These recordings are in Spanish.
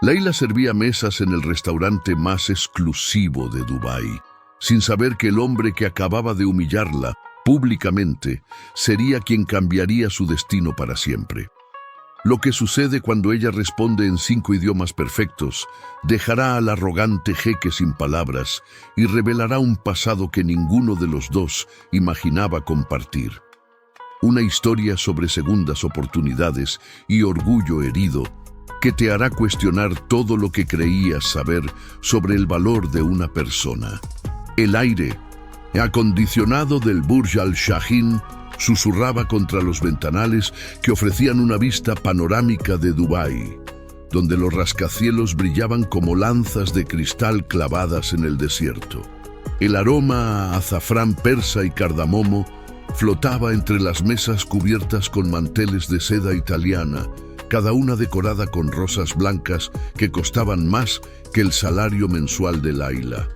Laila servía mesas en el restaurante más exclusivo de Dubái, sin saber que el hombre que acababa de humillarla públicamente sería quien cambiaría su destino para siempre. Lo que sucede cuando ella responde en 5 idiomas perfectos dejará al arrogante jeque sin palabras y revelará un pasado que ninguno de los dos imaginaba compartir. Una historia sobre segundas oportunidades y orgullo herido que te hará cuestionar todo lo que creías saber sobre el valor de una persona. El aire acondicionado del Burj Al Shaheen susurraba contra los ventanales que ofrecían una vista panorámica de Dubái, donde los rascacielos brillaban como lanzas de cristal clavadas en el desierto. El aroma a azafrán persa y cardamomo flotaba entre las mesas cubiertas con manteles de seda italiana, cada una decorada con rosas blancas que costaban más que el salario mensual de Laila.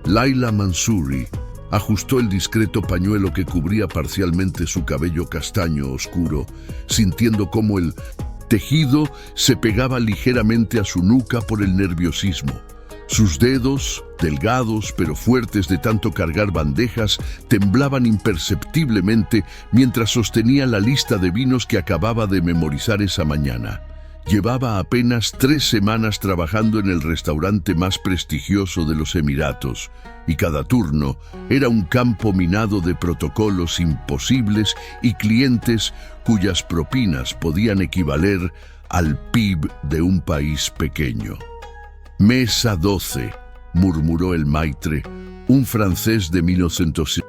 Laila Mansouri ajustó el discreto pañuelo que cubría parcialmente su cabello castaño oscuro, sintiendo cómo el tejido se pegaba ligeramente a su nuca por el nerviosismo. Sus dedos, delgados pero fuertes de tanto cargar bandejas, temblaban imperceptiblemente mientras sostenía la lista de vinos que acababa de memorizar esa mañana. Llevaba apenas 3 semanas trabajando en el restaurante más prestigioso de los Emiratos, y cada turno era un campo minado de protocolos imposibles y clientes cuyas propinas podían equivaler al PIB de un país pequeño. «Mesa 12», murmuró el maitre, un francés de 1900,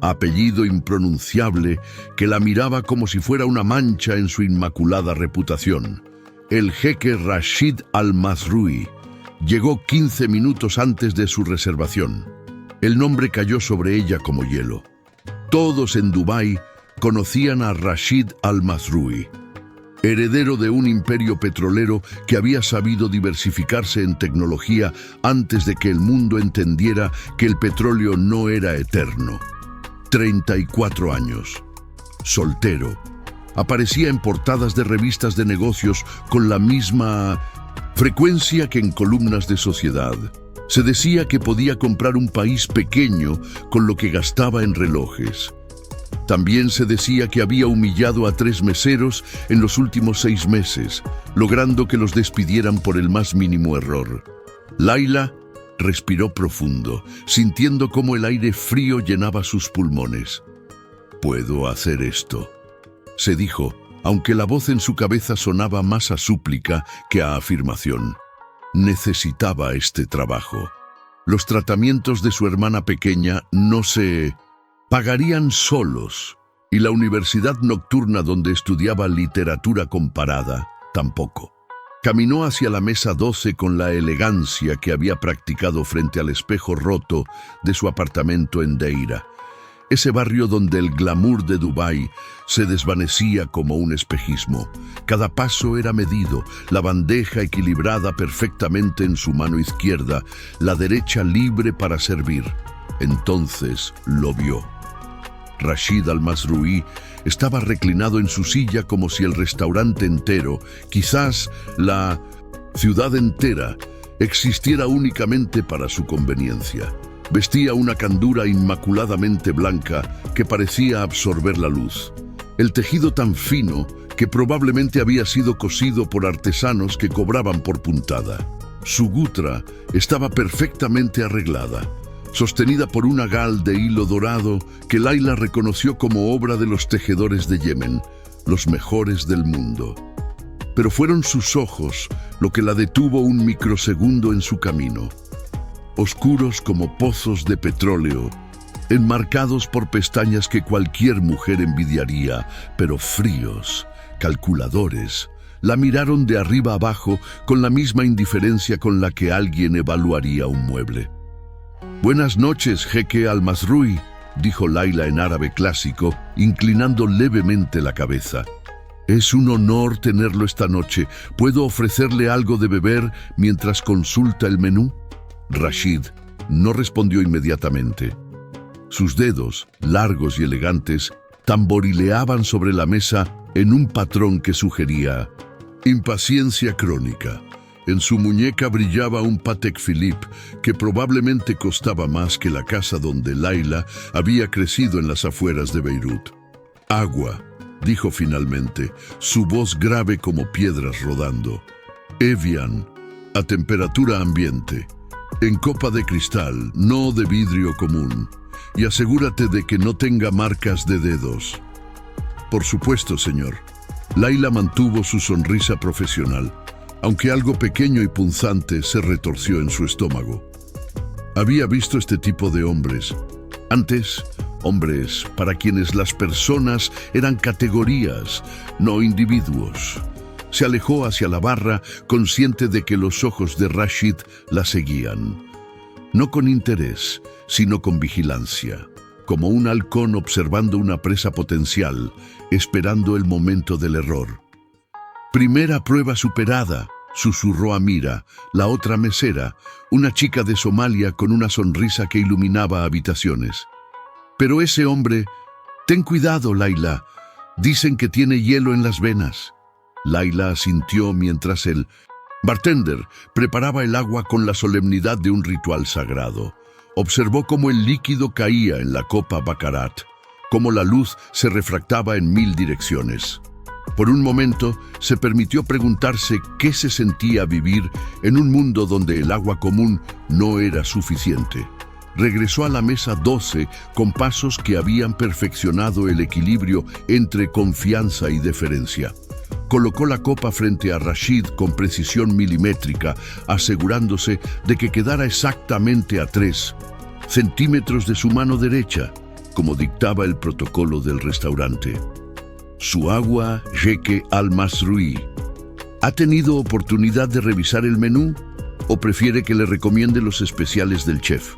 apellido impronunciable que la miraba como si fuera una mancha en su inmaculada reputación. El jeque Rashid Al Mazrouei llegó 15 minutos antes de su reservación. El nombre cayó sobre ella como hielo. Todos en Dubái conocían a Rashid Al Mazrouei, heredero de un imperio petrolero que había sabido diversificarse en tecnología antes de que el mundo entendiera que el petróleo no era eterno. 34 años. Soltero. Aparecía en portadas de revistas de negocios con la misma frecuencia que en columnas de sociedad. Se decía que podía comprar un país pequeño con lo que gastaba en relojes. También se decía que había humillado a 3 meseros en los últimos 6 meses, logrando que los despidieran por el más mínimo error. Laila respiró profundo, sintiendo cómo el aire frío llenaba sus pulmones. «Puedo hacer esto», se dijo, aunque la voz en su cabeza sonaba más a súplica que a afirmación. Necesitaba este trabajo. Los tratamientos de su hermana pequeña no se pagarían solos, y la universidad nocturna donde estudiaba literatura comparada tampoco. Caminó hacia la mesa 12 con la elegancia que había practicado frente al espejo roto de su apartamento en Deira, ese barrio donde el glamour de Dubái se desvanecía como un espejismo. Cada paso era medido, la bandeja equilibrada perfectamente en su mano izquierda, la derecha libre para servir. Entonces lo vio. Rashid Al Mazrouei estaba reclinado en su silla como si el restaurante entero, quizás la ciudad entera, existiera únicamente para su conveniencia. Vestía una candura inmaculadamente blanca que parecía absorber la luz. El tejido tan fino que probablemente había sido cosido por artesanos que cobraban por puntada. Su gutra estaba perfectamente arreglada, sostenida por una gal de hilo dorado que Laila reconoció como obra de los tejedores de Yemen, los mejores del mundo. Pero fueron sus ojos lo que la detuvo un microsegundo en su camino. Oscuros como pozos de petróleo, enmarcados por pestañas que cualquier mujer envidiaría, pero fríos, calculadores, la miraron de arriba abajo con la misma indiferencia con la que alguien evaluaría un mueble. «Buenas noches, jeque Al Mazrouei», dijo Laila en árabe clásico, inclinando levemente la cabeza. «Es un honor tenerlo esta noche. ¿Puedo ofrecerle algo de beber mientras consulta el menú?» Rashid no respondió inmediatamente. Sus dedos, largos y elegantes, tamborileaban sobre la mesa en un patrón que sugería impaciencia crónica. En su muñeca brillaba un Patek Philippe que probablemente costaba más que la casa donde Laila había crecido en las afueras de Beirut. «Agua», dijo finalmente, su voz grave como piedras rodando. «Evian, a temperatura ambiente, en copa de cristal, no de vidrio común, y asegúrate de que no tenga marcas de dedos». «Por supuesto, señor». Laila mantuvo su sonrisa profesional, aunque algo pequeño y punzante se retorció en su estómago. Había visto este tipo de hombres. Antes, hombres para quienes las personas eran categorías, no individuos. Se alejó hacia la barra, consciente de que los ojos de Rashid la seguían. No con interés, sino con vigilancia, como un halcón observando una presa potencial, esperando el momento del error. «Primera prueba superada», susurró Amira, la otra mesera, una chica de Somalia con una sonrisa que iluminaba habitaciones. «Pero ese hombre... Ten cuidado, Laila. Dicen que tiene hielo en las venas». Laila asintió mientras el bartender preparaba el agua con la solemnidad de un ritual sagrado. Observó cómo el líquido caía en la copa Baccarat, cómo la luz se refractaba en 1000 direcciones. Por un momento, se permitió preguntarse qué se sentía vivir en un mundo donde el agua común no era suficiente. Regresó a la mesa 12 con pasos que habían perfeccionado el equilibrio entre confianza y deferencia. Colocó la copa frente a Rashid con precisión milimétrica, asegurándose de que quedara exactamente a 3 centímetros de su mano derecha, como dictaba el protocolo del restaurante. Su agua, Jeque al-Masrui. ¿Ha tenido oportunidad de revisar el menú o prefiere que le recomiende los especiales del chef?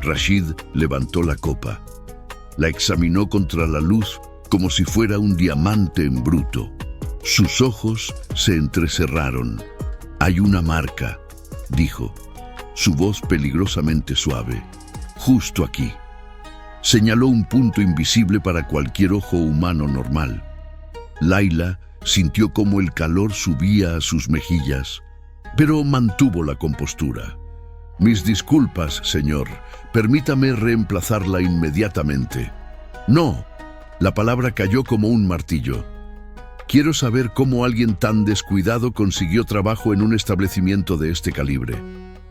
Rashid levantó la copa. La examinó contra la luz como si fuera un diamante en bruto. Sus ojos se entrecerraron. «Hay una marca», dijo, su voz peligrosamente suave. «Justo aquí». Señaló un punto invisible para cualquier ojo humano normal. Laila sintió como el calor subía a sus mejillas, pero mantuvo la compostura. «Mis disculpas, señor. Permítame reemplazarla inmediatamente». «No». La palabra cayó como un martillo. «Quiero saber cómo alguien tan descuidado consiguió trabajo en un establecimiento de este calibre».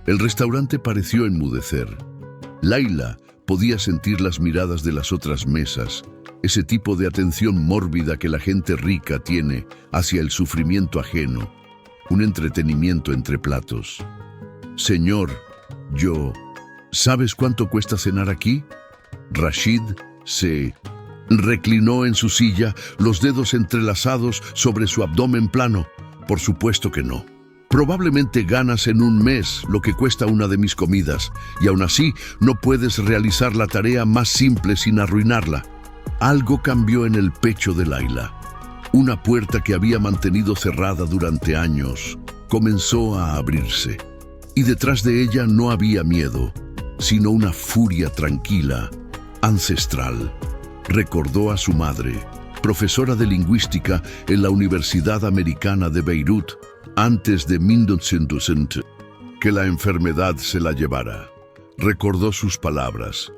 El restaurante pareció enmudecer. Laila podía sentir las miradas de las otras mesas, ese tipo de atención mórbida que la gente rica tiene hacia el sufrimiento ajeno, un entretenimiento entre platos. «Señor, ¿sabes cuánto cuesta cenar aquí?» Rashid se reclinó en su silla, los dedos entrelazados sobre su abdomen plano. «Por supuesto que no. Probablemente ganas en un mes lo que cuesta una de mis comidas, y aún así no puedes realizar la tarea más simple sin arruinarla». Algo cambió en el pecho de Laila. Una puerta que había mantenido cerrada durante años comenzó a abrirse, y detrás de ella no había miedo, sino una furia tranquila, ancestral. Recordó a su madre, profesora de lingüística en la Universidad Americana de Beirut, antes de 1900, que la enfermedad se la llevara. Recordó sus palabras.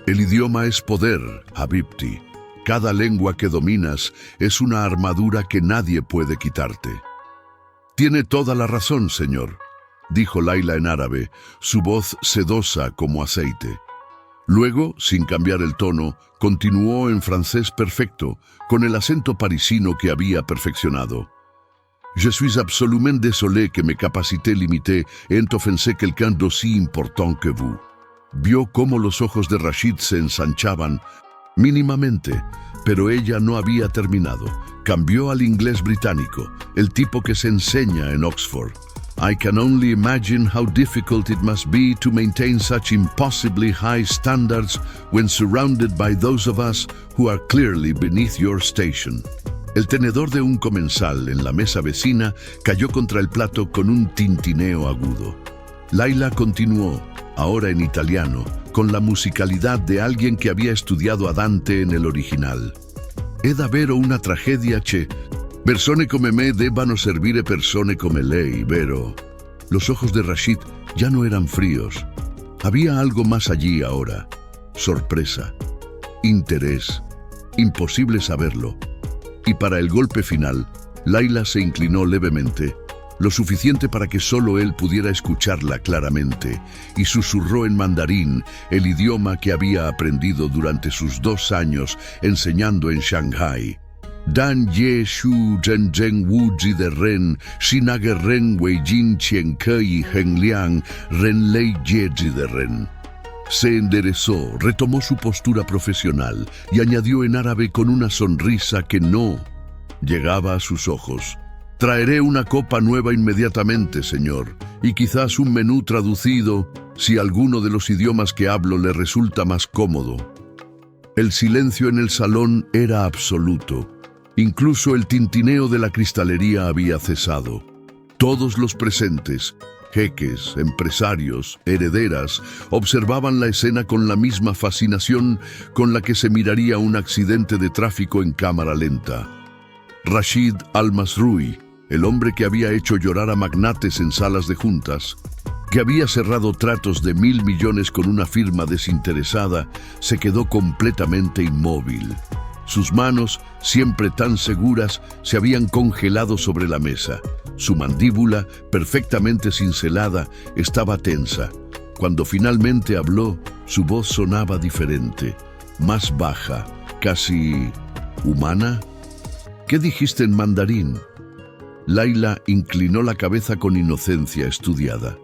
«El idioma es poder, Habibti. Cada lengua que dominas es una armadura que nadie puede quitarte». «Tiene toda la razón, señor», dijo Laila en árabe, su voz sedosa como aceite. Luego, sin cambiar el tono, continuó en francés perfecto, con el acento parisino que había perfeccionado. «Je suis absolument désolé que mes capacités limitées aient offensé quelqu'un d'aussi important que vous». Vio cómo los ojos de Rashid se ensanchaban mínimamente, pero ella no había terminado. Cambió al inglés británico, el tipo que se enseña en Oxford. «I can only imagine how difficult it must be to maintain such impossibly high standards when surrounded by those of us who are clearly beneath your station». El tenedor de un comensal en la mesa vecina cayó contra el plato con un tintineo agudo. Laila continuó, ahora en italiano, con la musicalidad de alguien que había estudiado a Dante en el original. «È davvero una tragedia che persone come me debbano servire persone come lei, vero?» Los ojos de Rashid ya no eran fríos. Había algo más allí ahora. Sorpresa, interés, imposible saberlo. Y para el golpe final, Layla se inclinó levemente, lo suficiente para que solo él pudiera escucharla claramente, y susurró en mandarín, el idioma que había aprendido durante sus 2 años enseñando en Shanghái. Dan ye shu zhen zhen wu ji de ren, shinage ren wei jin chien ke y heng liang, ren lei ye ji de ren. Se enderezó, retomó su postura profesional y añadió en árabe con una sonrisa que no llegaba a sus ojos: traeré una copa nueva inmediatamente, señor, y quizás un menú traducido, si alguno de los idiomas que hablo le resulta más cómodo. El silencio en el salón era absoluto. Incluso el tintineo de la cristalería había cesado. Todos los presentes, jeques, empresarios, herederas, observaban la escena con la misma fascinación con la que se miraría un accidente de tráfico en cámara lenta. Rashid Al-Masrui, el hombre que había hecho llorar a magnates en salas de juntas, que había cerrado tratos de 1.000 millones con una firma desinteresada, se quedó completamente inmóvil. Sus manos, siempre tan seguras, se habían congelado sobre la mesa. Su mandíbula, perfectamente cincelada, estaba tensa. Cuando finalmente habló, su voz sonaba diferente, más baja, casi humana. ¿Qué dijiste en mandarín? Layla inclinó la cabeza con inocencia estudiada.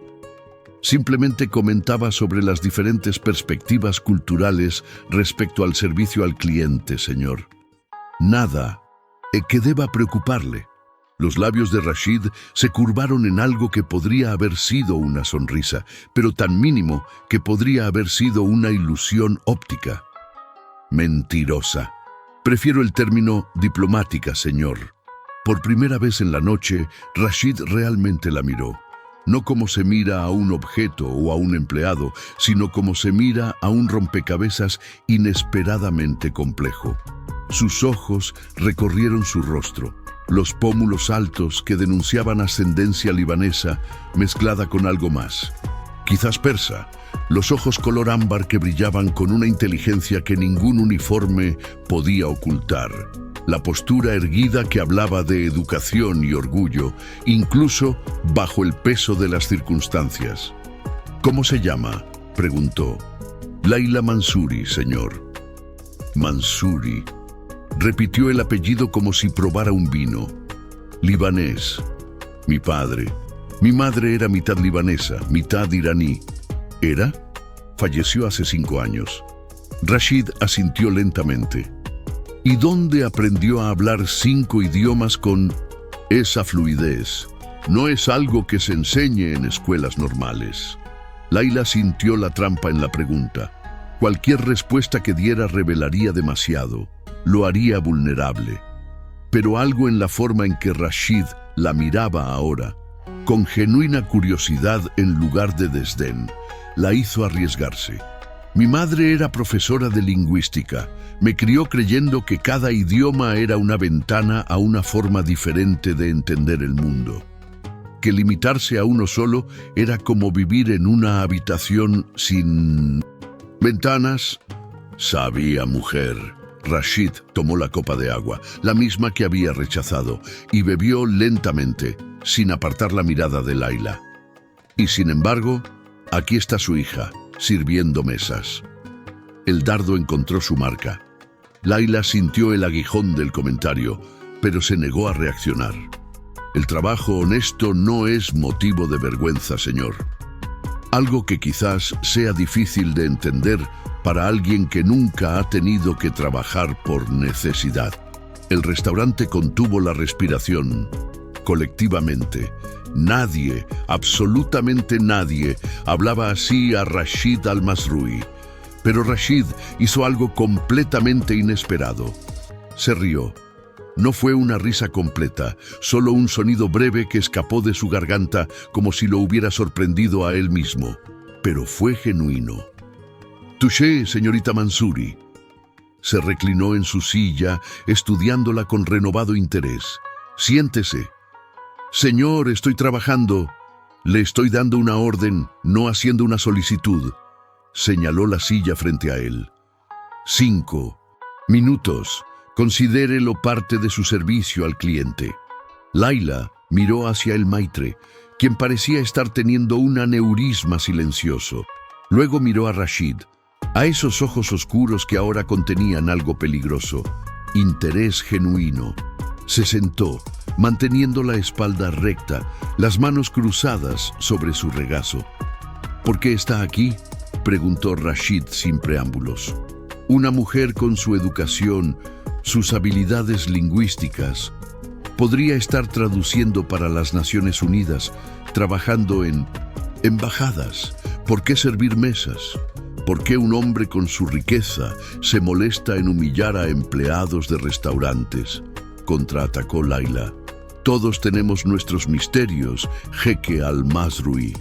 Simplemente comentaba sobre las diferentes perspectivas culturales respecto al servicio al cliente, señor. Nada que deba preocuparle. Los labios de Rashid se curvaron en algo que podría haber sido una sonrisa, pero tan mínimo que podría haber sido una ilusión óptica. Mentirosa. Prefiero el término diplomática, señor. Por primera vez en la noche, Rashid realmente la miró. No como se mira a un objeto o a un empleado, sino como se mira a un rompecabezas inesperadamente complejo. Sus ojos recorrieron su rostro, los pómulos altos que denunciaban ascendencia libanesa mezclada con algo más, quizás persa, los ojos color ámbar que brillaban con una inteligencia que ningún uniforme podía ocultar. La postura erguida que hablaba de educación y orgullo, incluso bajo el peso de las circunstancias. ¿Cómo se llama?, preguntó. Layla Mansouri, señor. Mansouri. Repitió el apellido como si probara un vino. Libanés. Mi padre. Mi madre era mitad libanesa, mitad iraní. ¿Era? Falleció hace 5 años. Rashid asintió lentamente. ¿Y dónde aprendió a hablar 5 idiomas con esa fluidez? No es algo que se enseñe en escuelas normales. Layla sintió la trampa en la pregunta. Cualquier respuesta que diera revelaría demasiado, lo haría vulnerable. Pero algo en la forma en que Rashid la miraba ahora, con genuina curiosidad en lugar de desdén, la hizo arriesgarse. Mi madre era profesora de lingüística. Me crió creyendo que cada idioma era una ventana a una forma diferente de entender el mundo. Que limitarse a uno solo era como vivir en una habitación sin ventanas. Sabía, mujer. Rashid tomó la copa de agua, la misma que había rechazado, y bebió lentamente, sin apartar la mirada de Layla. Y sin embargo, aquí está su hija, sirviendo mesas. El dardo encontró su marca. Layla sintió el aguijón del comentario, pero se negó a reaccionar. El trabajo honesto no es motivo de vergüenza, señor. Algo que quizás sea difícil de entender para alguien que nunca ha tenido que trabajar por necesidad. El restaurante contuvo la respiración. Colectivamente, nadie, absolutamente nadie, hablaba así a Rashid Al-Masrui. Pero Rashid hizo algo completamente inesperado. Se rió. No fue una risa completa, solo un sonido breve que escapó de su garganta como si lo hubiera sorprendido a él mismo. Pero fue genuino. Touché, señorita Mansouri. Se reclinó en su silla, estudiándola con renovado interés. Siéntese. Señor, estoy trabajando. Le estoy dando una orden, no haciendo una solicitud. Señaló la silla frente a él. 5 minutos. Considérelo parte de su servicio al cliente. Laila miró hacia el maitre, quien parecía estar teniendo un aneurisma silencioso. Luego miró a Rashid, a esos ojos oscuros que ahora contenían algo peligroso. Interés genuino. Se sentó, manteniendo la espalda recta, las manos cruzadas sobre su regazo. ¿Por qué está aquí?, preguntó Rashid sin preámbulos. Una mujer con su educación, sus habilidades lingüísticas, podría estar traduciendo para las Naciones Unidas, trabajando en embajadas. ¿Por qué servir mesas? ¿Por qué un hombre con su riqueza se molesta en humillar a empleados de restaurantes?, contraatacó Laila. Todos tenemos nuestros misterios, jeque al-Masrui.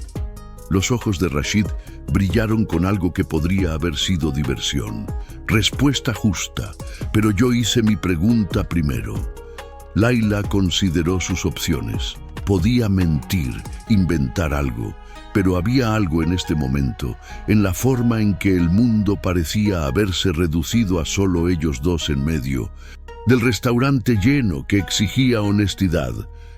Los ojos de Rashid brillaron con algo que podría haber sido diversión. Respuesta justa, pero yo hice mi pregunta primero. Laila consideró sus opciones. Podía mentir, inventar algo, pero había algo en este momento, en la forma en que el mundo parecía haberse reducido a solo ellos dos en medio, del restaurante lleno que exigía honestidad.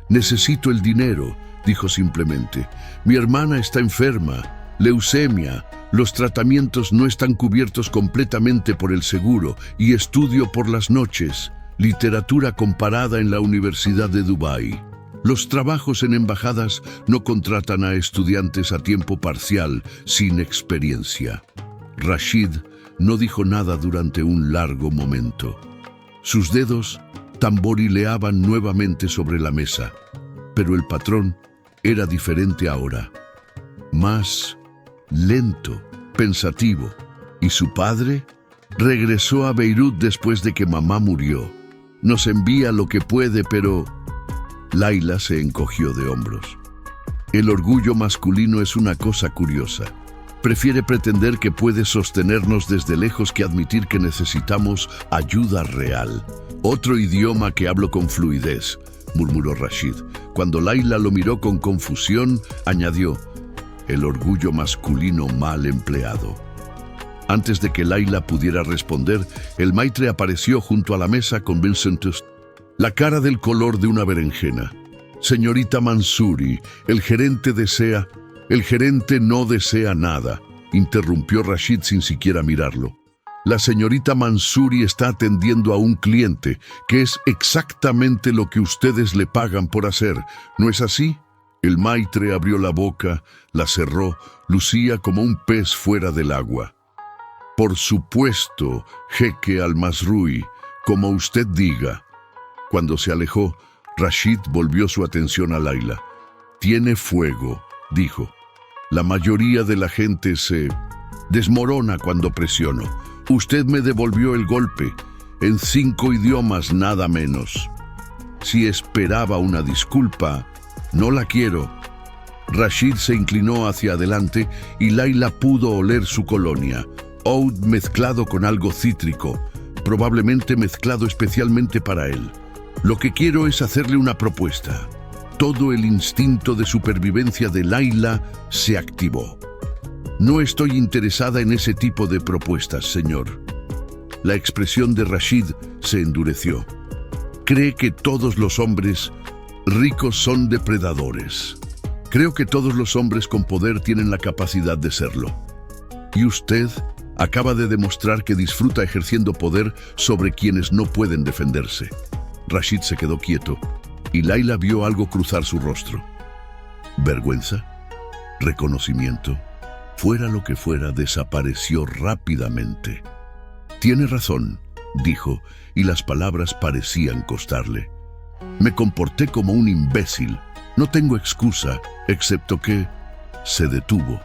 Necesito el dinero, dijo simplemente. Mi hermana está enferma, leucemia, los tratamientos no están cubiertos completamente por el seguro y estudio por las noches, literatura comparada en la Universidad de Dubái. Los trabajos en embajadas no contratan a estudiantes a tiempo parcial sin experiencia. Rashid no dijo nada durante un largo momento. Sus dedos tamborileaban nuevamente sobre la mesa, pero el patrón era diferente ahora. Más lento, pensativo. ¿Y su padre? Regresó a Beirut después de que mamá murió. Nos envía lo que puede, pero... Laila se encogió de hombros. El orgullo masculino es una cosa curiosa. Prefiere pretender que puede sostenernos desde lejos que admitir que necesitamos ayuda real. Otro idioma que hablo con fluidez, murmuró Rashid. Cuando Laila lo miró con confusión, añadió, el orgullo masculino mal empleado. Antes de que Laila pudiera responder, el maitre apareció junto a la mesa con Vincent, la cara del color de una berenjena. Señorita Mansouri, el gerente no desea nada, interrumpió Rashid sin siquiera mirarlo. La señorita Mansouri está atendiendo a un cliente, que es exactamente lo que ustedes le pagan por hacer, ¿no es así? El maitre abrió la boca, la cerró, lucía como un pez fuera del agua. Por supuesto, jeque al-Masrui, como usted diga. Cuando se alejó, Rashid volvió su atención a Laila. Tiene fuego, dijo. La mayoría de la gente se desmorona cuando presiono. Usted me devolvió el golpe, en 5 idiomas nada menos. Si esperaba una disculpa, no la quiero. Rashid se inclinó hacia adelante y Laila pudo oler su colonia. Oud mezclado con algo cítrico, probablemente mezclado especialmente para él. Lo que quiero es hacerle una propuesta. Todo el instinto de supervivencia de Laila se activó. No estoy interesada en ese tipo de propuestas, señor. La expresión de Rashid se endureció. Cree que todos los hombres ricos son depredadores. Creo que todos los hombres con poder tienen la capacidad de serlo. Y usted acaba de demostrar que disfruta ejerciendo poder sobre quienes no pueden defenderse. Rashid se quedó quieto y Laila vio algo cruzar su rostro. Vergüenza, reconocimiento, fuera lo que fuera, desapareció rápidamente. Tiene razón, dijo, y las palabras parecían costarle. Me comporté como un imbécil. No tengo excusa, excepto que... Se detuvo,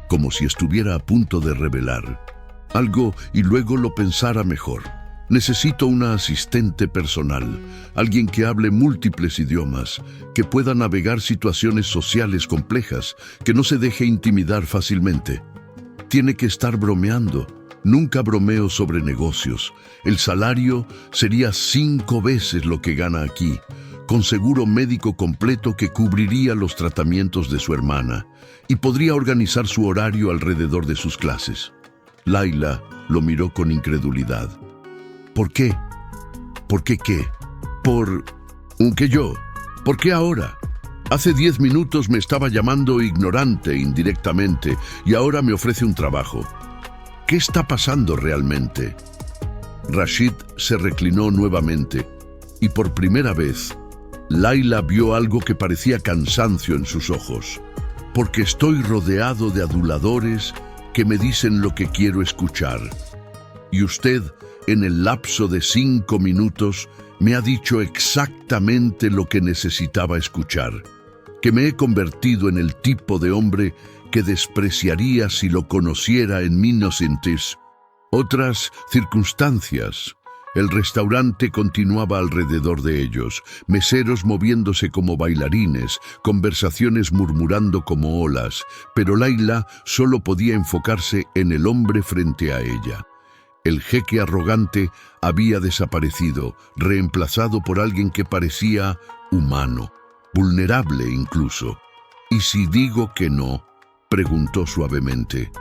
como si estuviera a punto de revelar algo y luego lo pensara mejor. Necesito una asistente personal, alguien que hable múltiples idiomas, que pueda navegar situaciones sociales complejas, que no se deje intimidar fácilmente. Tiene que estar bromeando. Nunca bromeo sobre negocios. El salario sería 5 veces lo que gana aquí. con seguro médico completo que cubriría los tratamientos de su hermana y podría organizar su horario alrededor de sus clases. Layla lo miró con incredulidad. ¿Por qué? ¿Por qué qué? ¿Qué yo? ¿Por qué ahora? Hace 10 minutos me estaba llamando ignorante indirectamente y ahora me ofrece un trabajo. ¿Qué está pasando realmente? Rashid se reclinó nuevamente y por primera vez Layla vio algo que parecía cansancio en sus ojos. Porque estoy rodeado de aduladores que me dicen lo que quiero escuchar. Y usted, en el lapso de 5 minutos, me ha dicho exactamente lo que necesitaba escuchar. Que me he convertido en el tipo de hombre que despreciaría si lo conociera en mi inocentes. Otras circunstancias. El restaurante continuaba alrededor de ellos, meseros moviéndose como bailarines, conversaciones murmurando como olas, pero Layla solo podía enfocarse en el hombre frente a ella. El jeque arrogante había desaparecido, reemplazado por alguien que parecía humano, vulnerable incluso. ¿Y si digo que no?, preguntó suavemente.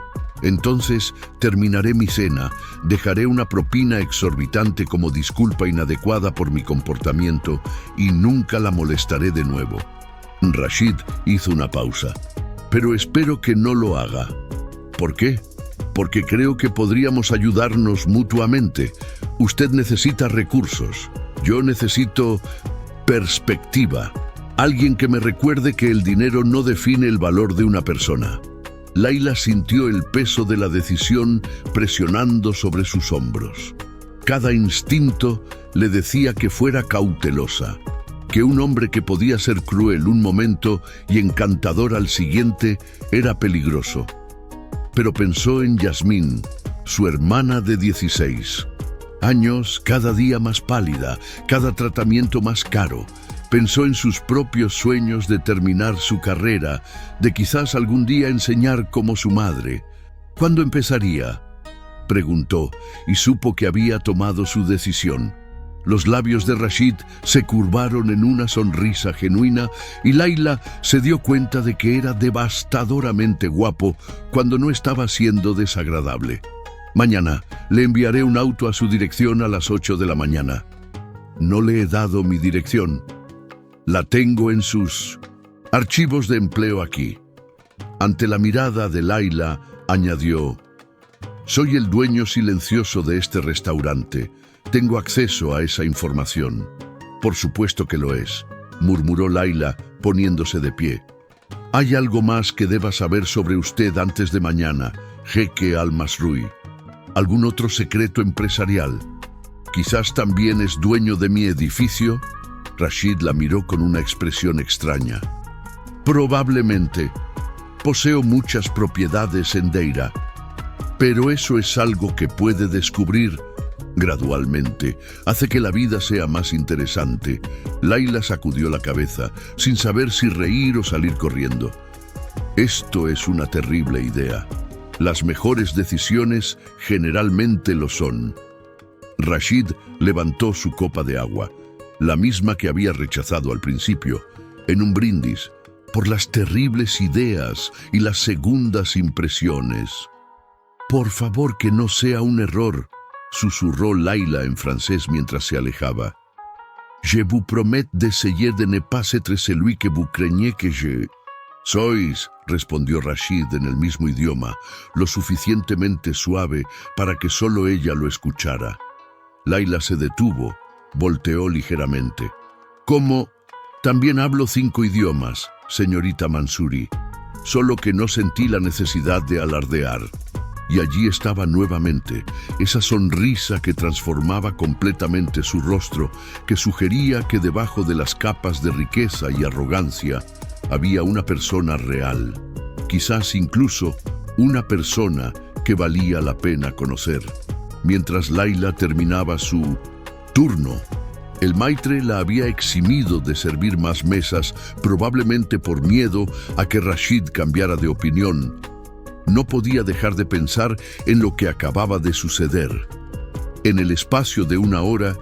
Entonces terminaré mi cena, dejaré una propina exorbitante como disculpa inadecuada por mi comportamiento y nunca la molestaré de nuevo. Rashid hizo una pausa. Pero espero que no lo haga. ¿Por qué? Porque creo que podríamos ayudarnos mutuamente. Usted necesita recursos. Yo necesito perspectiva. Alguien que me recuerde que el dinero no define el valor de una persona. Layla sintió el peso de la decisión presionando sobre sus hombros. Cada instinto le decía que fuera cautelosa, que un hombre que podía ser cruel un momento y encantador al siguiente era peligroso. Pero pensó en Yasmín, su hermana de 16 años, cada día más pálida, cada tratamiento más caro. Pensó en sus propios sueños de terminar su carrera, de quizás algún día enseñar como su madre. ¿Cuándo empezaría?, preguntó, y supo que había tomado su decisión. Los labios de Rashid se curvaron en una sonrisa genuina y Layla se dio cuenta de que era devastadoramente guapo cuando no estaba siendo desagradable. Mañana le enviaré un auto a su dirección a las 8 de la mañana. No le he dado mi dirección. La tengo en sus archivos de empleo aquí. Ante la mirada de Layla, añadió: soy el dueño silencioso de este restaurante. Tengo acceso a esa información. Por supuesto que lo es, murmuró Layla, poniéndose de pie. Hay algo más que deba saber sobre usted antes de mañana, jeque Al-Masrui. ¿Algún otro secreto empresarial? ¿Quizás también es dueño de mi edificio? Rashid la miró con una expresión extraña. Probablemente. Poseo muchas propiedades en Deira. Pero eso es algo que puede descubrir gradualmente. Hace que la vida sea más interesante. Layla sacudió la cabeza, sin saber si reír o salir corriendo. Esto es una terrible idea. Las mejores decisiones generalmente lo son. Rashid levantó su copa de agua, la misma que había rechazado al principio, en un brindis, por las terribles ideas y las segundas impresiones. Por favor, que no sea un error, susurró Layla en francés mientras se alejaba. Je vous promets d'essayer de ne pas être celui que vous craignez que je... Sois, respondió Rashid en el mismo idioma, lo suficientemente suave para que solo ella lo escuchara. Layla se detuvo, volteó ligeramente. ¿Cómo? También hablo 5 idiomas, señorita Mansouri, solo que no sentí la necesidad de alardear. Y allí estaba nuevamente, esa sonrisa que transformaba completamente su rostro, que sugería que debajo de las capas de riqueza y arrogancia había una persona real, quizás incluso una persona que valía la pena conocer. Mientras Layla terminaba su turno, el maitre la había eximido de servir más mesas, probablemente por miedo a que Rashid cambiara de opinión. No podía dejar de pensar en lo que acababa de suceder. En el espacio de 1 hora,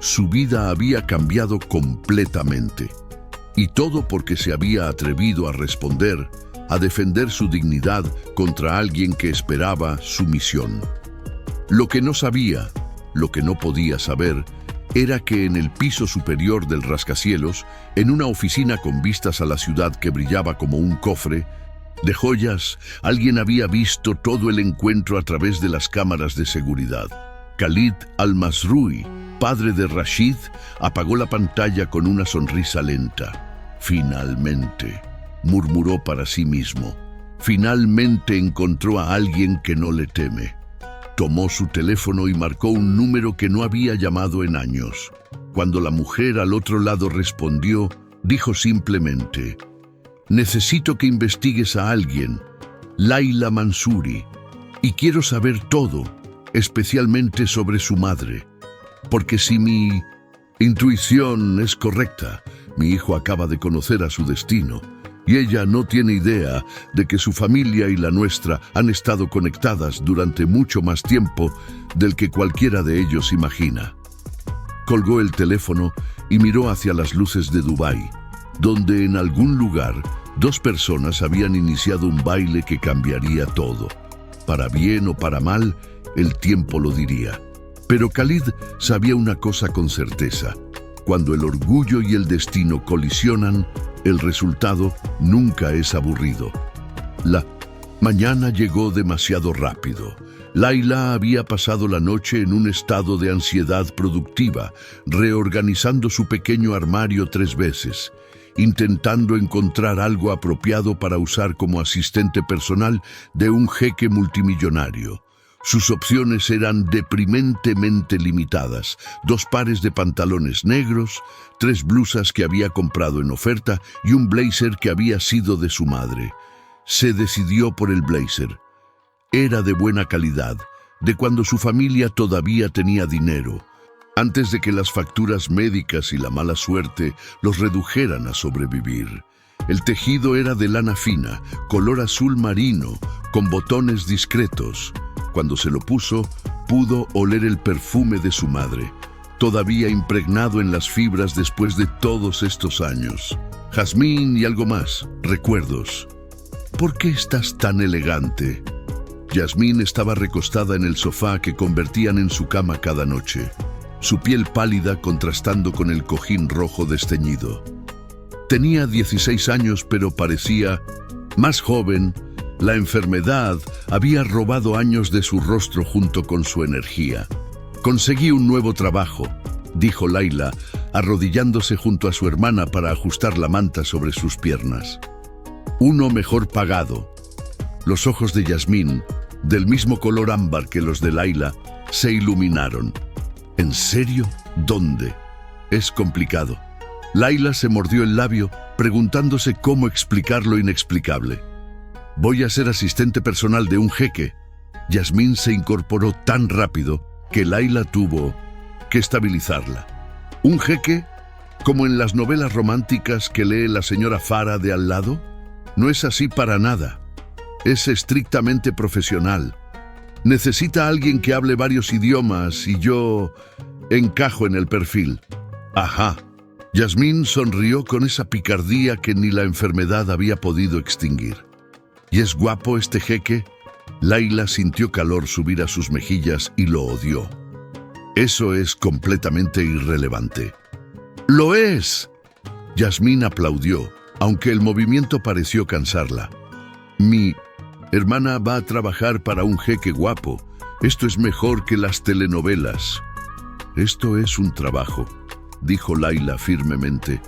su vida había cambiado completamente. Y todo porque se había atrevido a responder, a defender su dignidad contra alguien que esperaba sumisión. Lo que no sabía, lo que no podía saber, era que en el piso superior del rascacielos, en una oficina con vistas a la ciudad que brillaba como un cofre de joyas, alguien había visto todo el encuentro a través de las cámaras de seguridad. Khalid al-Masrui, padre de Rashid, apagó la pantalla con una sonrisa lenta. Finalmente, murmuró para sí mismo. Finalmente encontró a alguien que no le teme. Tomó su teléfono y marcó un número que no había llamado en años. Cuando la mujer al otro lado respondió, dijo simplemente: «Necesito que investigues a alguien, Laila Mansuri, y quiero saber todo, especialmente sobre su madre, porque si mi intuición es correcta, mi hijo acaba de conocer a su destino, y ella no tiene idea de que su familia y la nuestra han estado conectadas durante mucho más tiempo del que cualquiera de ellos imagina». Colgó el teléfono y miró hacia las luces de Dubái, donde en algún lugar 2 personas habían iniciado un baile que cambiaría todo. Para bien o para mal, el tiempo lo diría. Pero Khalid sabía una cosa con certeza: cuando el orgullo y el destino colisionan, el resultado nunca es aburrido. La mañana llegó demasiado rápido. Laila había pasado la noche en un estado de ansiedad productiva, reorganizando su pequeño armario 3 veces, intentando encontrar algo apropiado para usar como asistente personal de un jeque multimillonario. Sus opciones eran deprimentemente limitadas: 2 pares de pantalones negros, 3 blusas que había comprado en oferta y un blazer que había sido de su madre. Se decidió por el blazer. Era de buena calidad, de cuando su familia todavía tenía dinero, antes de que las facturas médicas y la mala suerte los redujeran a sobrevivir. El tejido era de lana fina, color azul marino, con botones discretos. Cuando se lo puso, pudo oler el perfume de su madre, todavía impregnado en las fibras después de todos estos años. Jazmín y algo más, recuerdos. ¿Por qué estás tan elegante? Yasmín estaba recostada en el sofá que convertían en su cama cada noche, su piel pálida contrastando con el cojín rojo desteñido. Tenía 16 años, pero parecía más joven. La enfermedad había robado años de su rostro junto con su energía. «Conseguí un nuevo trabajo», dijo Laila, arrodillándose junto a su hermana para ajustar la manta sobre sus piernas. «Uno mejor pagado». Los ojos de Yasmín, del mismo color ámbar que los de Laila, se iluminaron. «¿En serio? ¿Dónde?» «Es complicado». Laila se mordió el labio, preguntándose cómo explicar lo inexplicable. «Voy a ser asistente personal de un jeque». Yasmín se incorporó tan rápido que Laila tuvo que estabilizarla. «¿Un jeque? ¿Como en las novelas románticas que lee la señora Farah de al lado? No es así para nada. Es estrictamente profesional. Necesita a alguien que hable varios idiomas y yo encajo en el perfil». «Ajá». Yasmín sonrió con esa picardía que ni la enfermedad había podido extinguir. «¿Y es guapo este jeque?» Laila sintió calor subir a sus mejillas y lo odió. «Eso es completamente irrelevante». «¡Lo es!» Yasmín aplaudió, aunque el movimiento pareció cansarla. «Mi hermana va a trabajar para un jeque guapo. Esto es mejor que las telenovelas». «Esto es un trabajo», dijo Laila firmemente,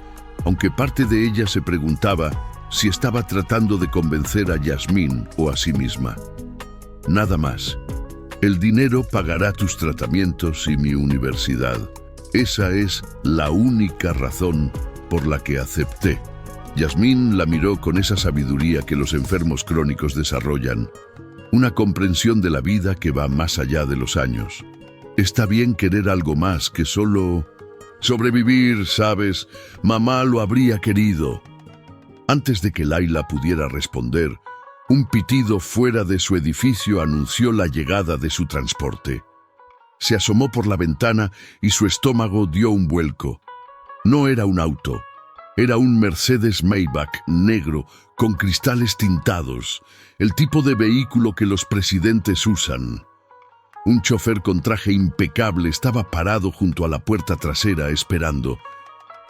aunque parte de ella se preguntaba si estaba tratando de convencer a Yasmín o a sí misma. «Nada más. El dinero pagará tus tratamientos y mi universidad. Esa es la única razón por la que acepté». Yasmín la miró con esa sabiduría que los enfermos crónicos desarrollan, una comprensión de la vida que va más allá de los años. Está bien querer algo más que solo sobrevivir, ¿sabes? Mamá lo habría querido. Antes de que Laila pudiera responder, un pitido fuera de su edificio anunció la llegada de su transporte. Se asomó por la ventana y su estómago dio un vuelco. No era un auto, era un Mercedes Maybach negro con cristales tintados, el tipo de vehículo que los presidentes usan. Un chofer con traje impecable estaba parado junto a la puerta trasera esperando.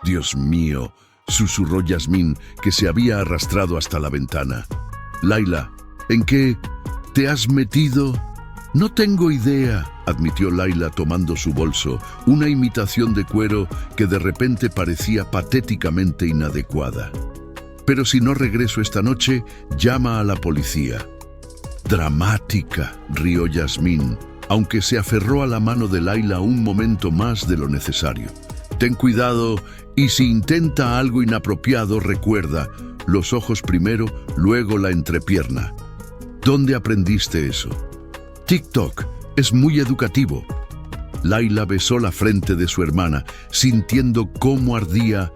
«Dios mío», susurró Yasmín, que se había arrastrado hasta la ventana. «Layla, ¿en qué te has metido?» «No tengo idea», admitió Layla tomando su bolso, una imitación de cuero que de repente parecía patéticamente inadecuada. «Pero si no regreso esta noche, llama a la policía». «Dramática», rió Yasmín, aunque se aferró a la mano de Layla un momento más de lo necesario. «Ten cuidado y si intenta algo inapropiado, recuerda, los ojos primero, luego la entrepierna». «¿Dónde aprendiste eso?» «TikTok, es muy educativo». Layla besó la frente de su hermana, sintiendo cómo ardía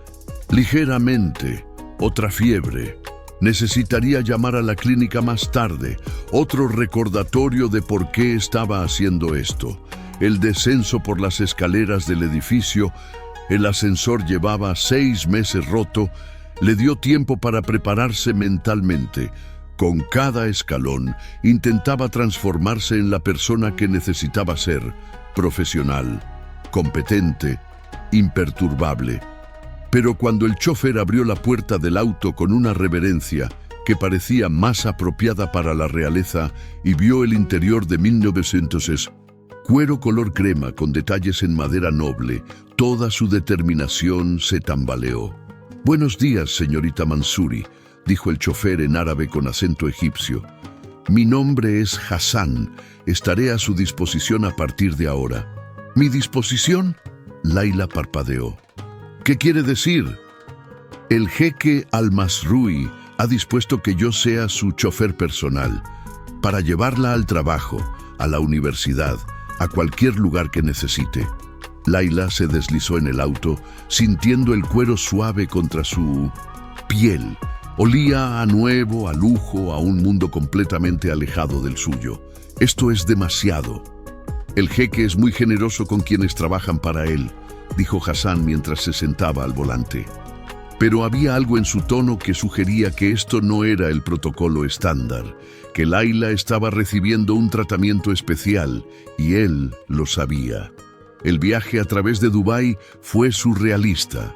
ligeramente. Otra fiebre. Necesitaría llamar a la clínica más tarde. Otro recordatorio de por qué estaba haciendo esto. El descenso por las escaleras del edificio. El ascensor llevaba 6 meses roto. Le dio tiempo para prepararse mentalmente. Con cada escalón, intentaba transformarse en la persona que necesitaba ser: profesional, competente, imperturbable. Pero cuando el chofer abrió la puerta del auto con una reverencia que parecía más apropiada para la realeza y vio el interior de 1900, cuero color crema con detalles en madera noble, toda su determinación se tambaleó. «Buenos días, señorita Mansouri», dijo el chofer en árabe con acento egipcio. «Mi nombre es Hassan. Estaré a su disposición a partir de ahora». «¿Mi disposición?», Layla parpadeó. «¿Qué quiere decir?» «El jeque Al-Masrui ha dispuesto que yo sea su chofer personal, para llevarla al trabajo, a la universidad, a cualquier lugar que necesite». Layla se deslizó en el auto, sintiendo el cuero suave contra su piel. Olía a nuevo, a lujo, a un mundo completamente alejado del suyo. «Esto es demasiado». «El jeque es muy generoso con quienes trabajan para él», dijo Hassan mientras se sentaba al volante. Pero había algo en su tono que sugería que esto no era el protocolo estándar, que Layla estaba recibiendo un tratamiento especial, y él lo sabía. El viaje a través de Dubái fue surrealista.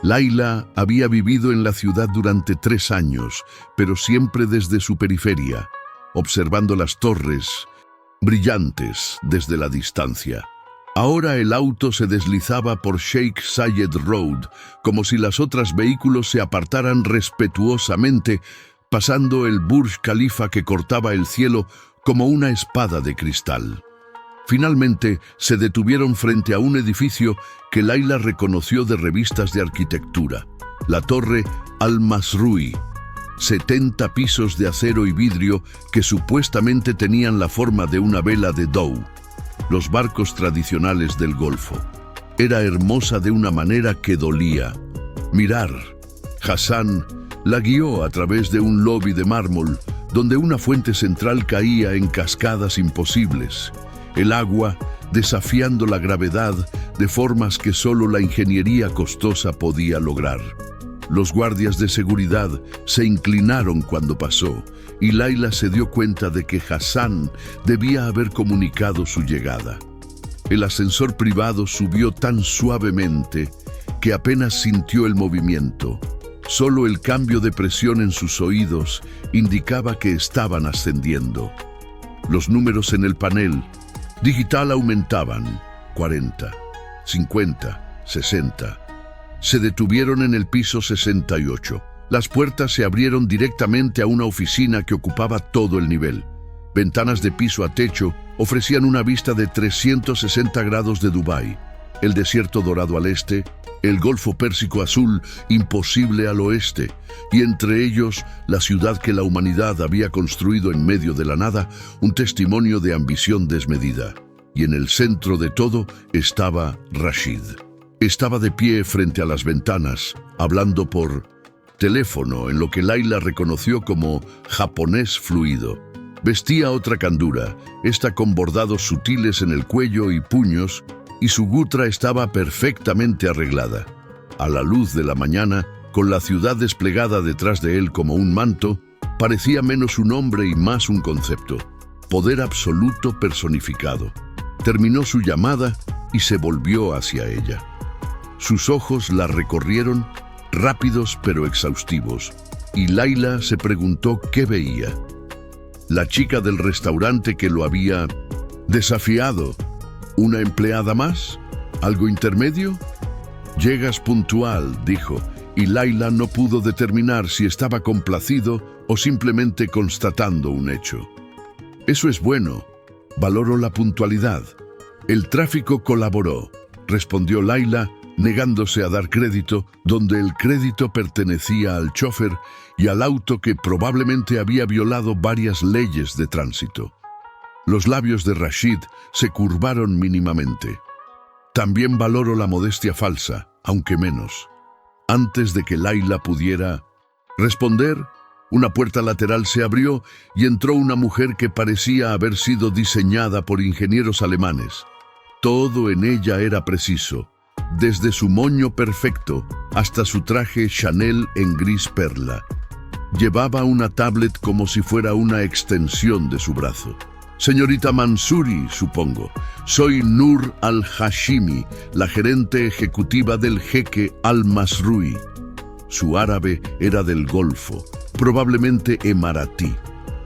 Layla había vivido en la ciudad durante 3 años, pero siempre desde su periferia, observando las torres brillantes desde la distancia. Ahora el auto se deslizaba por Sheikh Zayed Road, como si los otros vehículos se apartaran respetuosamente, pasando el Burj Khalifa que cortaba el cielo como una espada de cristal. Finalmente se detuvieron frente a un edificio que Layla reconoció de revistas de arquitectura, la Torre Al-Masrui, 70 pisos de acero y vidrio que supuestamente tenían la forma de una vela de Dow, los barcos tradicionales del Golfo. Era hermosa de una manera que dolía mirar. Hassan la guió a través de un lobby de mármol, donde una fuente central caía en cascadas imposibles. El agua desafiando la gravedad de formas que solo la ingeniería costosa podía lograr. Los guardias de seguridad se inclinaron cuando pasó, y Layla se dio cuenta de que Hassan debía haber comunicado su llegada. El ascensor privado subió tan suavemente que apenas sintió el movimiento. Solo el cambio de presión en sus oídos indicaba que estaban ascendiendo. Los números en el panel digital aumentaban: 40, 50, 60. Se detuvieron en el piso 68. Las puertas se abrieron directamente a una oficina que ocupaba todo el nivel. Ventanas de piso a techo ofrecían una vista de 360 grados de Dubái, el desierto dorado al este, el Golfo Pérsico azul imposible al oeste, y entre ellos la ciudad que la humanidad había construido en medio de la nada, un testimonio de ambición desmedida. Y en el centro de todo estaba Rashid. Estaba de pie frente a las ventanas, hablando por teléfono en lo que Layla reconoció como japonés fluido. Vestía otra candura, esta con bordados sutiles en el cuello y puños, y su gutra estaba perfectamente arreglada. A la luz de la mañana, con la ciudad desplegada detrás de él como un manto, parecía menos un hombre y más un concepto. Poder absoluto personificado. Terminó su llamada y se volvió hacia ella. Sus ojos la recorrieron, rápidos pero exhaustivos, y Laila se preguntó qué veía. La chica del restaurante que lo había desafiado. ¿Una empleada más? ¿Algo intermedio? Llegas puntual, dijo, y Laila no pudo determinar si estaba complacido o simplemente constatando un hecho. Eso es bueno. Valoro la puntualidad. El tráfico colaboró, respondió Laila, negándose a dar crédito, donde el crédito pertenecía al chofer y al auto que probablemente había violado varias leyes de tránsito. Los labios de Rashid se curvaron mínimamente. También valoro la modestia falsa, aunque menos. Antes de que Laila pudiera responder, una puerta lateral se abrió y entró una mujer que parecía haber sido diseñada por ingenieros alemanes. Todo en ella era preciso, desde su moño perfecto hasta su traje Chanel en gris perla. Llevaba una tablet como si fuera una extensión de su brazo. Señorita Mansouri, supongo. Soy Nur al-Hashimi, la gerente ejecutiva del jeque al-Masrui. Su árabe era del Golfo, probablemente emaratí.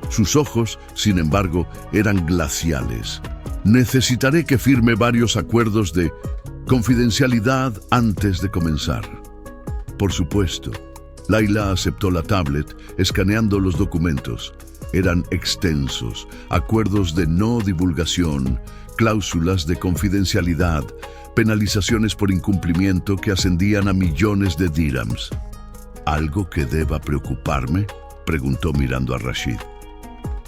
Sus ojos, sin embargo, eran glaciales. Necesitaré que firme varios acuerdos de confidencialidad antes de comenzar. Por supuesto. Laila aceptó la tablet, escaneando los documentos. Eran extensos, acuerdos de no divulgación, cláusulas de confidencialidad, penalizaciones por incumplimiento que ascendían a millones de dirhams. ¿Algo que deba preocuparme?, preguntó mirando a Rashid.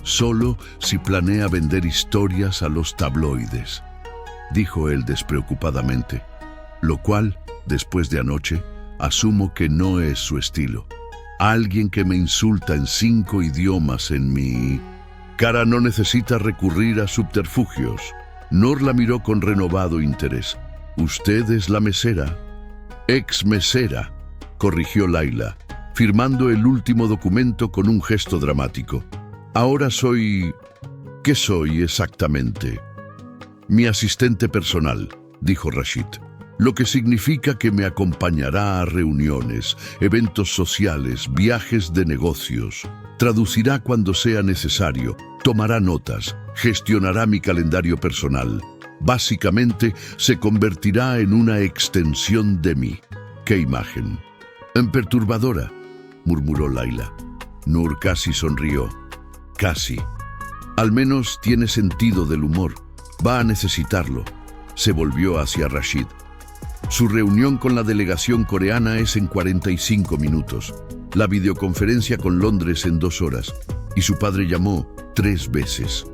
Solo si planea vender historias a los tabloides, dijo él despreocupadamente, lo cual, después de anoche, asumo que no es su estilo. Alguien que me insulta en 5 idiomas en mi cara no necesita recurrir a subterfugios. Nur la miró con renovado interés. «Usted es la mesera». «Ex mesera», corrigió Laila, firmando el último documento con un gesto dramático. «Ahora soy... ¿qué soy exactamente?» «Mi asistente personal», dijo Rashid. «Lo que significa que me acompañará a reuniones, eventos sociales, viajes de negocios. Traducirá cuando sea necesario, tomará notas, gestionará mi calendario personal. Básicamente, se convertirá en una extensión de mí». «¿Qué imagen?» «Perturbadora», murmuró Laila. Nur casi sonrió. «Casi. Al menos tiene sentido del humor. Va a necesitarlo». Se volvió hacia Rashid. Su reunión con la delegación coreana es en 45 minutos. La videoconferencia con Londres en 2 horas. Y su padre llamó 3 veces.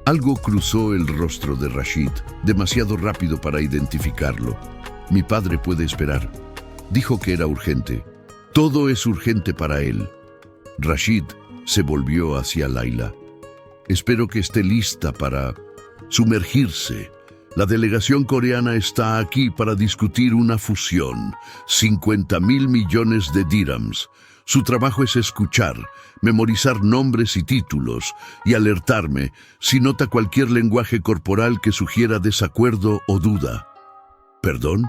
Algo cruzó el rostro de Rashid, demasiado rápido para identificarlo. «Mi padre puede esperar». Dijo que era urgente. Todo es urgente para él. Rashid se volvió hacia Laila. «Espero que esté lista para sumergirse. La delegación coreana está aquí para discutir una fusión. 50.000 millones de dirhams. Su trabajo es escuchar, memorizar nombres y títulos y alertarme si nota cualquier lenguaje corporal que sugiera desacuerdo o duda». «¿Perdón?»,